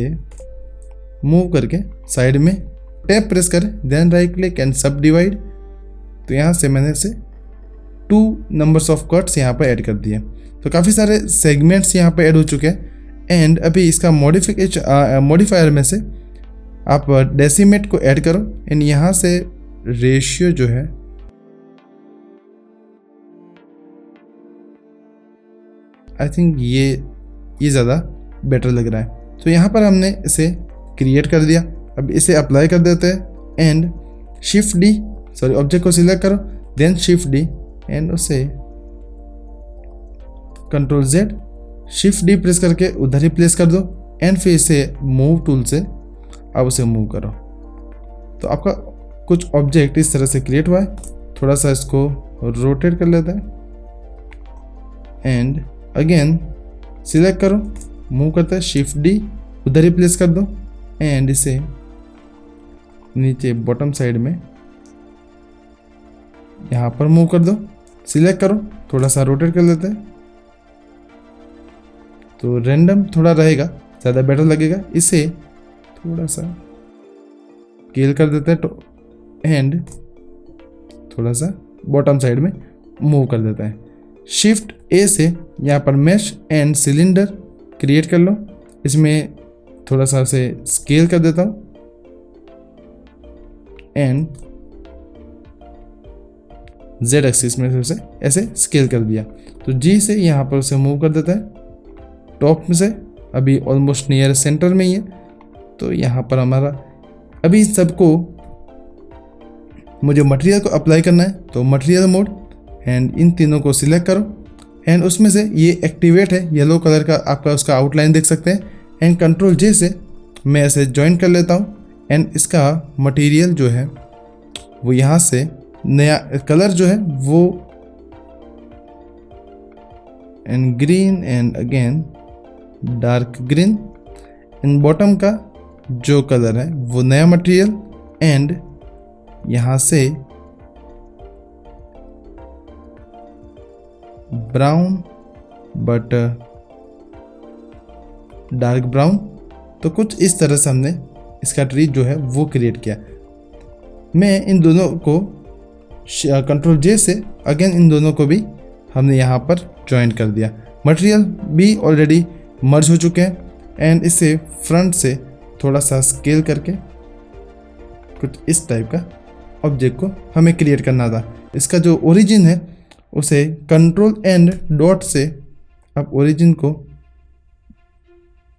मूव करके साइड में टैब प्रेस करें, देन राइट क्लिक एंड सब डिवाइड। तो यहाँ से मैंने इसे 2 नंबर्स ऑफ कट्स यहाँ पर ऐड कर दिए। तो काफ़ी सारे सेगमेंट्स यहाँ पर ऐड हो चुके हैं। एंड अभी इसका मॉडिफायर में से आप डेसिमेट को ऐड करो एंड यहाँ से रेशियो जो है आई थिंक ये ज़्यादा बेटर लग रहा है। तो यहाँ पर हमने इसे क्रिएट कर दिया। अब इसे अप्लाई कर देते हैं एंड शिफ्ट डी ऑब्जेक्ट को सिलेक्ट करो, देन शिफ्ट डी एंड उसे control Z shift D press करके उधर ही प्लेस कर दो एंड फिर इसे मूव टूल से अब उसे मूव करो। तो आपका कुछ ऑब्जेक्ट इस तरह से क्रिएट हुआ है। थोड़ा सा इसको रोटेट कर लेते हैं एंड अगेन सिलेक्ट करो, मूव करते हैं, शिफ्ट डी उधर ही प्लेस कर दो एंड इसे नीचे बॉटम साइड में यहाँ पर मूव कर दो, सिलेक्ट करो, थोड़ा सा रोटेट कर लेते हैं। तो रैंडम थोड़ा रहेगा, ज़्यादा बेटर लगेगा। इसे थोड़ा सा स्केल कर देते हैं एंड थोड़ा सा बॉटम साइड में मूव कर देता है। शिफ्ट ए से यहाँ पर मैश एंड सिलेंडर क्रिएट कर लो, इसमें थोड़ा सा से स्केल कर देता हूँ एंड जेड एक्सिस में से ऐसे स्केल कर दिया। तो जी से यहाँ पर उसे मूव कर देता है टॉप में से, अभी ऑलमोस्ट नियर सेंटर में ही है। तो यहाँ पर हमारा अभी सबको मुझे मटेरियल को अप्लाई करना है। तो मटेरियल मोड एंड इन तीनों को सिलेक्ट करो एंड उसमें से ये एक्टिवेट है, येलो कलर का आपका उसका आउटलाइन देख सकते हैं। एंड कंट्रोल जे से मैं ऐसे ज्वाइन कर लेता हूँ एंड इसका मटेरियल जो है वो यहाँ से नया कलर जो है वो and green and again dark green and bottom का जो कलर है वो नया मटेरियल एंड यहाँ से ब्राउन बट डार्क ब्राउन। तो कुछ इस तरह से हमने इसका ट्री जो है वो क्रिएट किया। मैं इन दोनों को कंट्रोल जे से अगेन इन दोनों को भी हमने यहाँ पर ज्वाइन कर दिया। मटेरियल भी ऑलरेडी मर्ज हो चुके हैं एंड इसे फ्रंट से थोड़ा सा स्केल करके कुछ इस टाइप का ऑब्जेक्ट को हमें क्रिएट करना था। इसका जो ओरिजिन है उसे कंट्रोल एंड डॉट से आप ओरिजिन को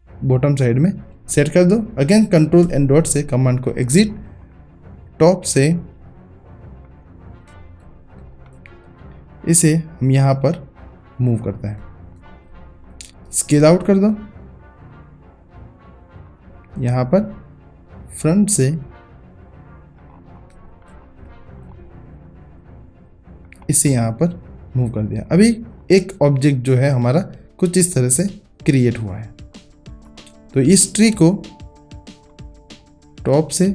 बॉटम साइड में सेट कर दो। अगेन कंट्रोल एंड डॉट से कमांड को एग्जिट, टॉप से इसे हम यहाँ पर मूव करते हैं, स्केल आउट कर दो। यहाँ पर फ्रंट से इसे यहाँ पर मूव कर दिया। अभी एक ऑब्जेक्ट जो है हमारा कुछ इस तरह से क्रिएट हुआ है। तो इस ट्री को टॉप से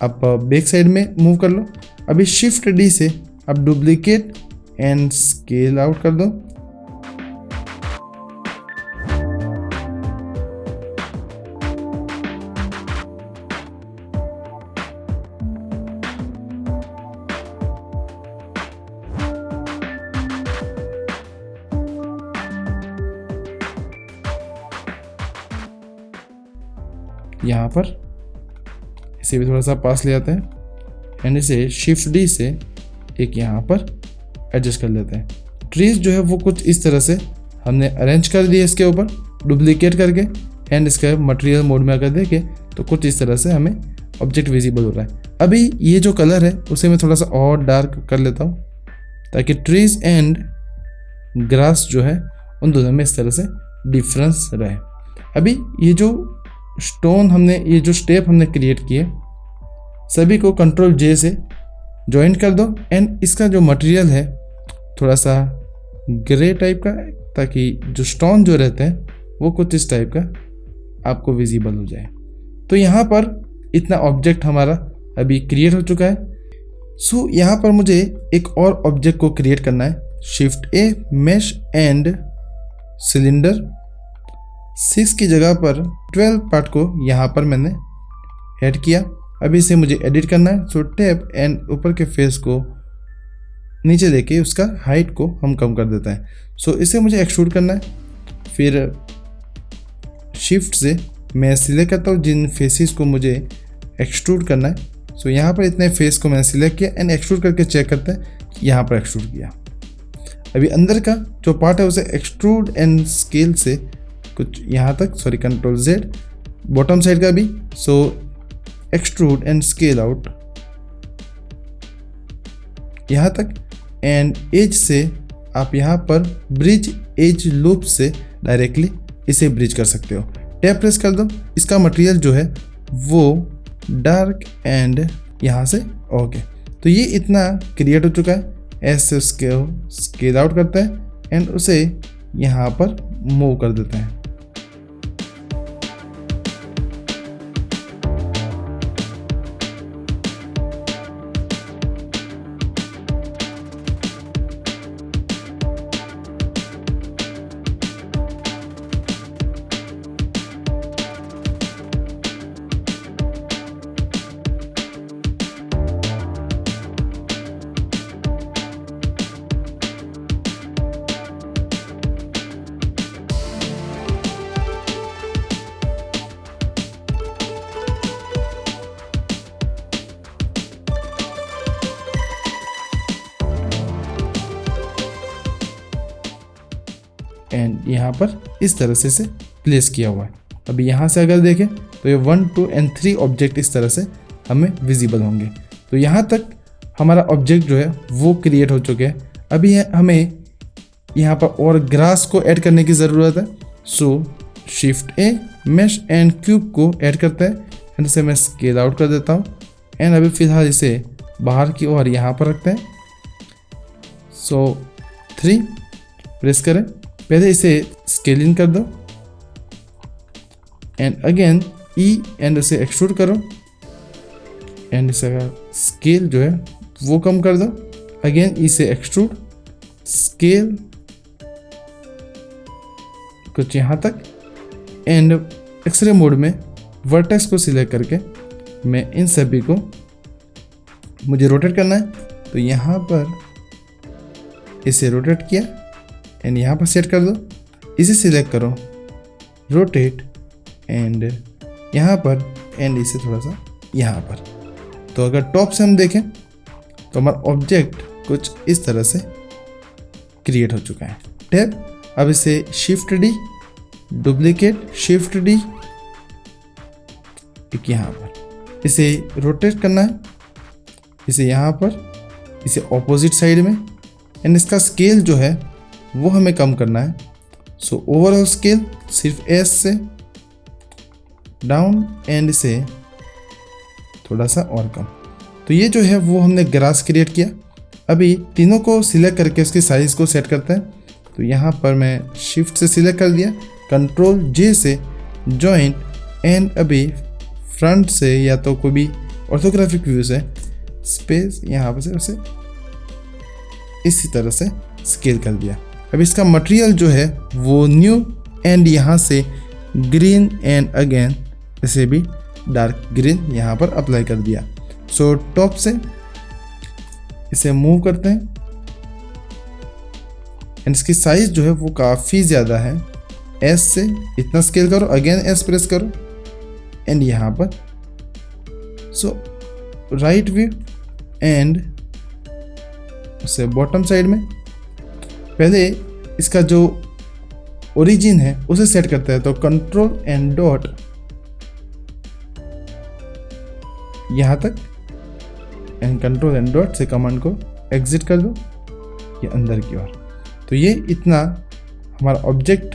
आप बैक साइड में मूव कर लो। अभी शिफ्ट डी से आप डुप्लीकेट एंड स्केल आउट कर दो। यहाँ पर इसे भी थोड़ा सा पास ले आते हैं एंड इसे शिफ्ट डी से एक यहाँ पर एडजस्ट कर लेते हैं। ट्रीज जो है वो कुछ इस तरह से हमने अरेंज कर दिए इसके ऊपर डुप्लीकेट करके एंड इसका मटेरियल मोड में अगर देखें तो कुछ इस तरह से हमें ऑब्जेक्ट विजिबल हो रहा है। अभी ये जो कलर है उसे मैं थोड़ा सा और डार्क कर लेता हूँ ताकि ट्रीज एंड ग्रास जो है उन दोनों में इस तरह से डिफरेंस रहे। अभी ये जो स्टोन हमने, ये जो स्टेप हमने क्रिएट किए, सभी को कंट्रोल जे से ज्वाइंट कर दो एंड इसका जो मटेरियल है थोड़ा सा ग्रे टाइप का, ताकि जो स्टोन जो रहते हैं वो कुछ इस टाइप का आपको विजिबल हो जाए। तो यहाँ पर इतना ऑब्जेक्ट हमारा अभी क्रिएट हो चुका है। सो यहाँ पर मुझे एक और ऑब्जेक्ट को क्रिएट करना है। Shift A, mesh and cylinder, 6 की जगह पर 12 पार्ट को यहाँ पर मैंने ऐड किया। अभी इसे मुझे एडिट करना है। सो टैप एंड ऊपर के फेस को नीचे लेके उसका हाइट को हम कम कर देते हैं। सो इसे मुझे एक्सट्रूड करना है। फिर शिफ्ट से मैं सिलेक्ट करता हूँ जिन फेसेस को मुझे एक्सट्रूड करना है। सो यहाँ पर इतने फेस को मैंने सिलेक्ट किया एंड एक्सट्रूड करके चेक करते हैं कि यहाँ पर एक्सट्रूड किया। अभी अंदर का जो पार्ट है उसे एक्सट्रूड एंड स्केल से कुछ यहाँ तक, sorry control Z, bottom side का भी। सो एक्सट्रूड एंड स्केल आउट यहाँ तक एंड एज से आप यहाँ पर ब्रिज एज लूप से डायरेक्टली इसे ब्रिज कर सकते हो। टैप प्रेस कर दो। इसका मटेरियल जो है वो डार्क एंड यहाँ से ओके। तो ये इतना क्रिएट हो चुका है। ऐसे स्केल आउट करते हैं एंड उसे यहाँ पर मूव कर देते हैं। एंड यहाँ पर इस तरह से इसे प्लेस किया हुआ है। अभी यहाँ से अगर देखें तो ये 1, 2 एंड 3 ऑब्जेक्ट इस तरह से हमें विजिबल होंगे। तो यहाँ तक हमारा ऑब्जेक्ट जो है वो क्रिएट हो चुके हैं। अभी हमें यहाँ पर और ग्रास को ऐड करने की ज़रूरत है। So shift A, mesh and cube को ऐड करते हैं एंड इसे मैं स्केल आउट कर देता हूँ एंड अभी फिलहाल इसे बाहर की ओर यहाँ पर रखते हैं। सो 3 प्रेस करें। पहले इसे स्केल इन कर दो एंड अगेन ई एंड इसे एक्सट्रूड करो एंड इसका स्केल जो है वो कम कर दो। अगेन इसे एक्सट्रूड, स्केल कुछ यहाँ तक एंड एक्सरे मोड में वर्टेक्स को सिलेक्ट करके मैं इन सभी को मुझे रोटेट करना है। तो यहाँ पर इसे रोटेट किया एंड यहाँ पर सेट कर दो। इसे सिलेक्ट करो, रोटेट एंड यहाँ पर एंड इसे थोड़ा सा यहाँ पर। तो अगर टॉप से हम देखें तो हमारा ऑब्जेक्ट कुछ इस तरह से क्रिएट हो चुका है। टैब, अब इसे shift D, duplicate, shift D, एक यहाँ पर इसे रोटेट करना है, इसे यहाँ पर, इसे ऑपोजिट साइड में एंड इसका स्केल जो है वो हमें कम करना है। सो ओवरऑल स्केल सिर्फ एस से डाउन एंड इसे थोड़ा सा और कम। तो ये जो है वो हमने ग्रास क्रिएट किया। अभी तीनों को सिलेक्ट करके उसकी साइज को सेट करते हैं। तो यहाँ पर मैं शिफ्ट से सिलेक्ट कर दिया, कंट्रोल जे से जॉइंट एंड अभी फ्रंट से या तो कोई भी ऑर्थोग्राफिक व्यू से स्पेस यहाँ पर से उसे इसी तरह से स्केल कर दिया। अब इसका मटेरियल जो है वो न्यू एंड यहाँ से ग्रीन एंड अगेन इसे भी डार्क ग्रीन यहाँ पर अप्लाई कर दिया। सो टॉप से इसे मूव करते हैं एंड इसकी साइज जो है वो काफ़ी ज़्यादा है। एस से इतना स्केल करो, अगेन एस प्रेस करो एंड यहाँ पर सो राइट व्यू एंड उसे बॉटम साइड में पहले इसका जो ओरिजिन है उसे सेट करते हैं। तो कंट्रोल एंड डॉट यहाँ तक एंड कंट्रोल एंड डॉट से कमांड को एग्जिट कर दो ये अंदर की ओर। तो ये इतना हमारा ऑब्जेक्ट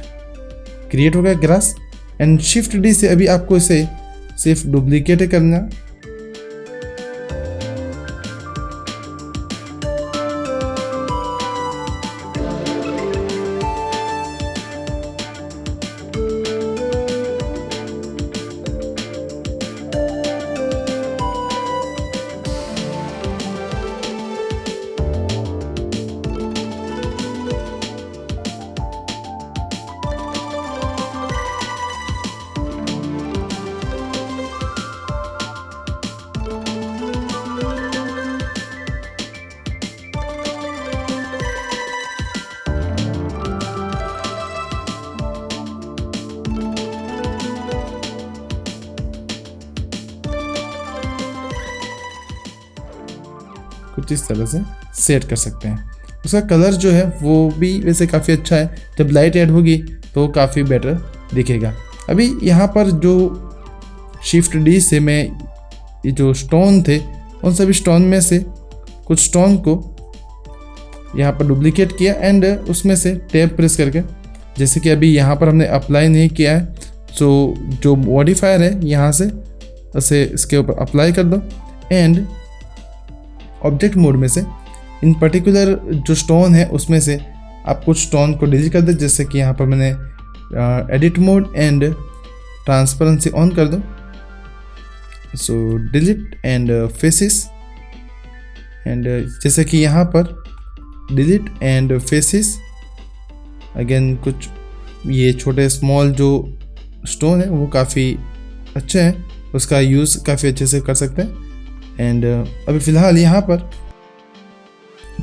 क्रिएट हो गया ग्रास। एंड शिफ्ट डी से अभी आपको इसे सिर्फ डुप्लीकेट करना। कुछ इस तरह से सेट कर सकते हैं। उसका कलर जो है वो भी वैसे काफ़ी अच्छा है, जब लाइट ऐड होगी तो काफ़ी बेटर दिखेगा। अभी यहाँ पर जो शिफ्ट डी से मैं ये जो स्टोन थे उन सभी स्टोन में से कुछ स्टोन को यहाँ पर डुप्लीकेट किया एंड उसमें से टैब प्रेस करके, जैसे कि अभी यहाँ पर हमने अप्लाई नहीं किया है, तो जो मॉडिफायर है यहाँ से उसे इसके ऊपर अप्लाई कर दो एंड ऑब्जेक्ट मोड में से इन पर्टिकुलर जो स्टोन है उसमें से आप कुछ स्टोन को डिलीट कर दो। जैसे कि यहाँ पर मैंने edit mode and transparency on कर दो। सो डिलीट एंड फेसेस एंड जैसे कि यहाँ पर डिलीट एंड फेसेस अगेन कुछ ये छोटे स्मॉल जो स्टोन है वो काफ़ी अच्छे हैं, उसका यूज़ काफ़ी अच्छे से कर सकते हैं। एंड अभी फ़िलहाल यहाँ पर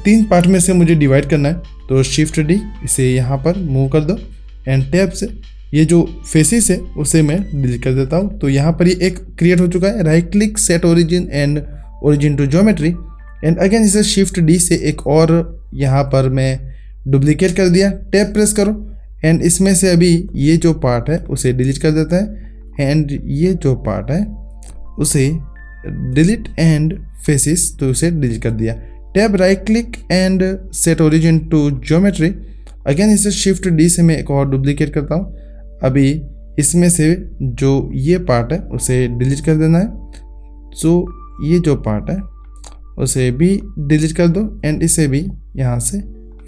3 पार्ट में से मुझे डिवाइड करना है, तो शिफ्ट डी इसे यहाँ पर मूव कर दो एंड टैब से ये जो फेसेस है उसे मैं डिलीट कर देता हूँ। तो यहाँ पर ये एक क्रिएट हो चुका है। Right click set origin and origin to geometry and again इसे शिफ्ट डी से एक और यहाँ पर मैं डुप्लीकेट कर दिया। टैब प्रेस करो एंड इसमें से अभी ये जो पार्ट है उसे डिलीट कर देता है एंड ये जो पार्ट है उसे डिलीट एंड फेसेस, तो उसे डिलीट कर दिया। Tab right click and set origin to geometry again इसे शिफ्ट डी से मैं एक और डुप्लीकेट करता हूँ। अभी इसमें से जो ये पार्ट है उसे डिलीट कर देना है। सो ये जो पार्ट है उसे भी डिलीट कर दो एंड इसे भी यहाँ से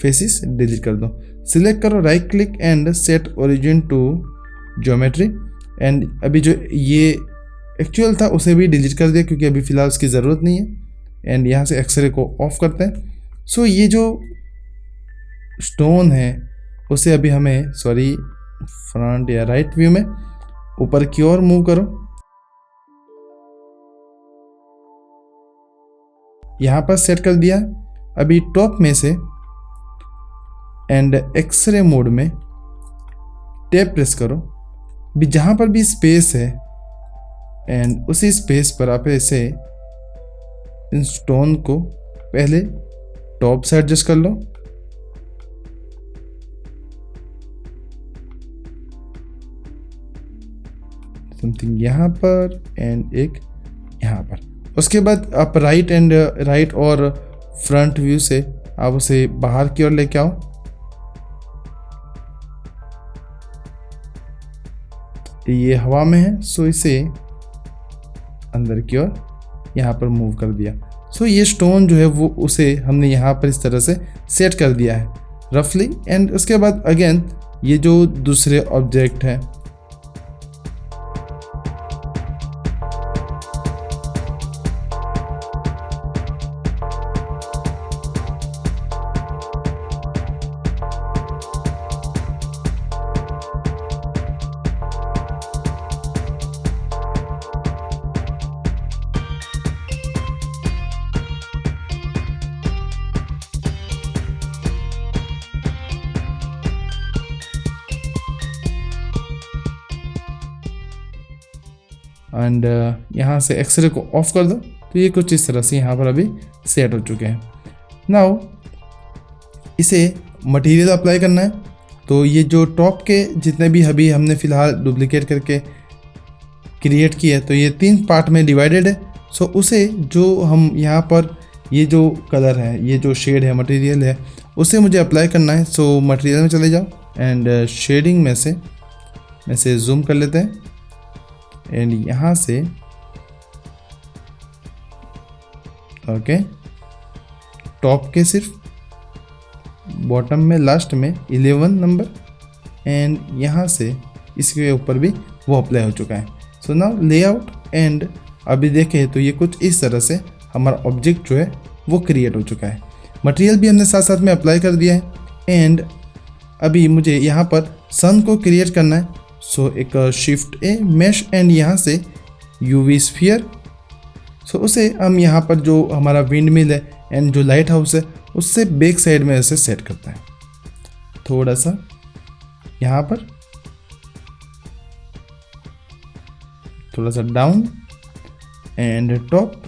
फेसेस डिलीट कर दो। सिलेक्ट करो right click and set origin to geometry and अभी जो ये एक्चुअल था उसे भी डिलीट कर दिया क्योंकि अभी फ़िलहाल उसकी ज़रूरत नहीं है। एंड यहाँ से एक्सरे को ऑफ करते हैं। सो ये जो स्टोन है उसे अभी हमें फ्रंट या राइट व्यू में ऊपर की ओर मूव करो। यहाँ पर सेट कर दिया। अभी टॉप में से एंड एक्सरे मोड में टैब प्रेस करो। भी जहाँ पर भी स्पेस है एंड उसी स्पेस पर आप ऐसे इन स्टोन को पहले टॉप से एडजस्ट कर लो। समथिंग यहाँ पर एंड एक यहाँ पर। उसके बाद आप राइट और फ्रंट व्यू से आप उसे बाहर की ओर लेके आओ। ये हवा में है सो इसे अंदर की ओर यहाँ पर मूव कर दिया। सो ये स्टोन जो है वो उसे हमने यहाँ पर इस तरह से सेट कर दिया है रफली। एंड उसके बाद अगेन ये जो दूसरे ऑब्जेक्ट हैं एंड यहाँ से एक्सरे को ऑफ कर दो। तो ये कुछ इस तरह से यहाँ पर अभी सेट हो चुके हैं। नाउ इसे मटेरियल अप्लाई करना है। तो ये जो टॉप के जितने भी अभी हमने फ़िलहाल डुप्लीकेट करके क्रिएट किया है, तो ये 3 पार्ट में डिवाइडेड है। सो उसे जो हम यहाँ पर ये जो कलर है, ये जो शेड है, मटेरियल है, उसे मुझे अप्लाई करना है। सो मटेरियल में चले जाओ एंड शेडिंग में से जूम कर लेते हैं एंड यहाँ से ओके टॉप के सिर्फ, बॉटम में लास्ट में 11 नंबर एंड यहाँ से इसके ऊपर भी वो अप्लाई हो चुका है। सो नाउ लेआउट एंड अभी देखें तो ये कुछ इस तरह से हमारा ऑब्जेक्ट जो है वो क्रिएट हो चुका है। मटेरियल भी हमने साथ साथ में अप्लाई कर दिया है एंड अभी मुझे यहाँ पर सन को क्रिएट करना है। सो एक शिफ्ट ए मैश एंड यहाँ से यूवी स्फीयर। सो उसे हम यहाँ पर जो हमारा विंड मिल है एंड जो लाइट हाउस है उससे बैक साइड में ऐसे सेट करता है, थोड़ा सा यहाँ पर, थोड़ा सा down and top.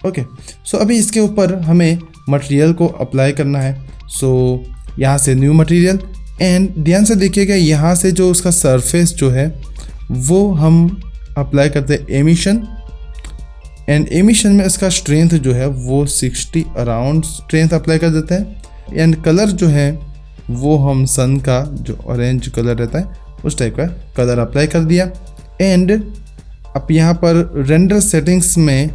Okay so अभी इसके ऊपर हमें मटेरियल को अप्लाई करना है। सो यहाँ से न्यू मटेरियल एंड ध्यान से देखिएगा, यहाँ से जो उसका सरफेस जो है वो हम अप्लाई करते हैं एमिशन एंड एमिशन में इसका स्ट्रेंथ जो है वो 60 अराउंड स्ट्रेंथ अप्लाई कर देते हैं एंड कलर जो है वो हम सन का जो ऑरेंज कलर रहता है उस टाइप का कलर अप्लाई कर दिया। एंड अब यहाँ पर रेंडर सेटिंग्स में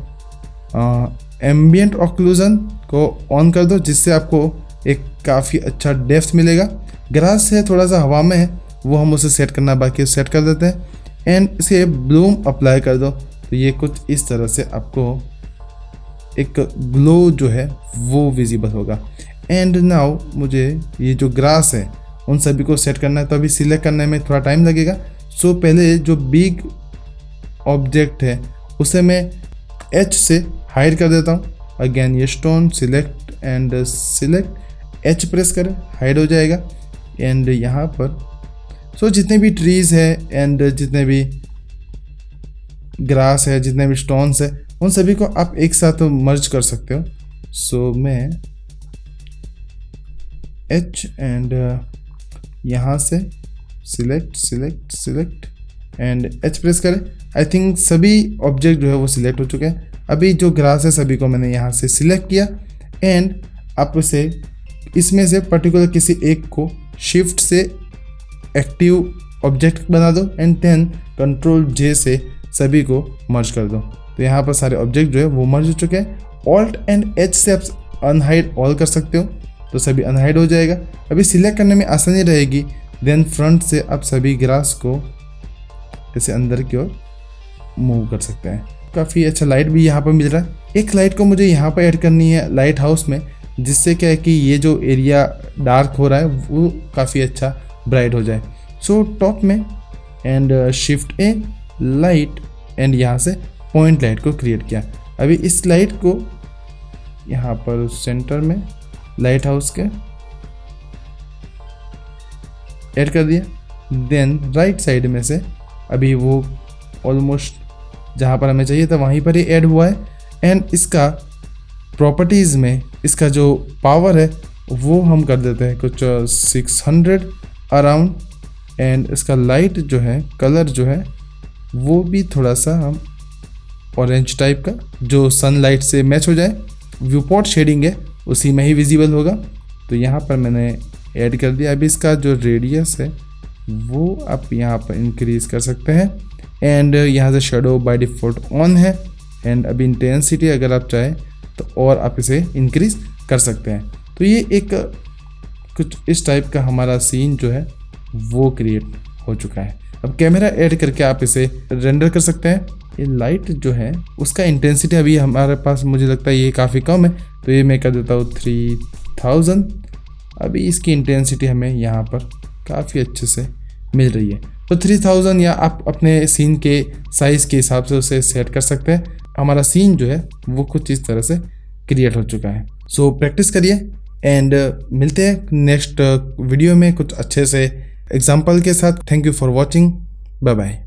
एम्बिएंट ऑक्लूजन को ऑन कर दो, जिससे आपको एक काफ़ी अच्छा डेप्थ मिलेगा। ग्रास है थोड़ा सा हवा में है, वो हम उसे सेट करना बाकी सेट कर देते हैं एंड इसे ब्लूम अप्लाई कर दो। तो ये कुछ इस तरह से आपको एक ग्लो जो है वो विजिबल होगा। एंड नाउ मुझे ये जो ग्रास है उन सभी को सेट करना है, तो अभी सिलेक्ट करने में थोड़ा टाइम लगेगा। सो पहले जो बिग ऑब्जेक्ट है उसे मैं एच से हाइड कर देता हूँ। अगेन ये stone select and select, H press करें, हाइड हो जाएगा। एंड यहाँ पर सो जितने भी ट्रीज़ है एंड जितने भी ग्रास है, जितने भी स्टोन्स है, उन सभी को आप एक साथ मर्ज कर सकते हो। सो मैं एच एंड यहाँ से select select select and H press करें। आई थिंक सभी ऑब्जेक्ट जो है वो सिलेक्ट हो चुके हैं। अभी जो ग्रास है सभी को मैंने यहाँ से सिलेक्ट किया एंड आप इसे इसमें से पर्टिकुलर किसी एक को शिफ्ट से एक्टिव ऑब्जेक्ट बना दो एंड देन कंट्रोल जे से सभी को मर्ज कर दो। तो यहाँ पर सारे ऑब्जेक्ट जो है वो मर्ज हो चुके हैं। ऑल्ट एंड एच से आप अनहाइड ऑल कर सकते हो, तो सभी अनहाइड हो जाएगा। अभी सिलेक्ट करने में आसानी रहेगी। देन फ्रंट से आप सभी ग्रास को ऐसे अंदर की ओर मूव कर सकते हैं। काफ़ी अच्छा लाइट भी यहाँ पर मिल रहा है। एक लाइट को मुझे यहाँ पर ऐड करनी है लाइट हाउस में, जिससे क्या है कि ये जो एरिया डार्क हो रहा है वो काफ़ी अच्छा ब्राइट हो जाए। सो टॉप में and shift A light and यहाँ से पॉइंट लाइट को क्रिएट किया। अभी इस लाइट को यहाँ पर सेंटर में लाइट हाउस के ऐड कर दिया। देन राइट साइड में से अभी वो ऑलमोस्ट जहाँ पर हमें चाहिए था वहीं पर ही ऐड हुआ है। एंड इसका प्रॉपर्टीज़ में इसका जो पावर है वो हम कर देते हैं कुछ 600 अराउंड। एंड इसका लाइट जो है, कलर जो है वो भी थोड़ा सा हम ऑरेंज टाइप का, जो सनलाइट से मैच हो जाए। व्यू पॉट शेडिंग है उसी में ही विजिबल होगा, तो यहाँ पर मैंने ऐड कर दिया। अभी इसका जो रेडियस है वो आप यहाँ पर इंक्रीज़ कर सकते हैं। एंड यहाँ से शेडो बाय डिफ़ॉल्ट ऑन है। एंड अभी इंटेंसिटी अगर आप चाहें तो और आप इसे इंक्रीज़ कर सकते हैं। तो ये एक कुछ इस टाइप का हमारा सीन जो है वो क्रिएट हो चुका है। अब कैमरा ऐड करके आप इसे रेंडर कर सकते हैं। ये लाइट जो है उसका इंटेंसिटी अभी हमारे पास मुझे लगता है ये काफ़ी कम है, तो ये मैं कर देता हूँ 3000। अभी इसकी इंटेंसिटी हमें यहाँ पर काफ़ी अच्छे से मिल रही है, तो 3000 या आप अपने सीन के साइज़ के हिसाब से उसे सेट कर सकते हैं। हमारा सीन जो है वो कुछ इस तरह से क्रिएट हो चुका है। सो प्रैक्टिस करिए एंड मिलते हैं नेक्स्ट वीडियो में कुछ अच्छे से एग्जाम्पल के साथ। Thank you for watching, bye bye.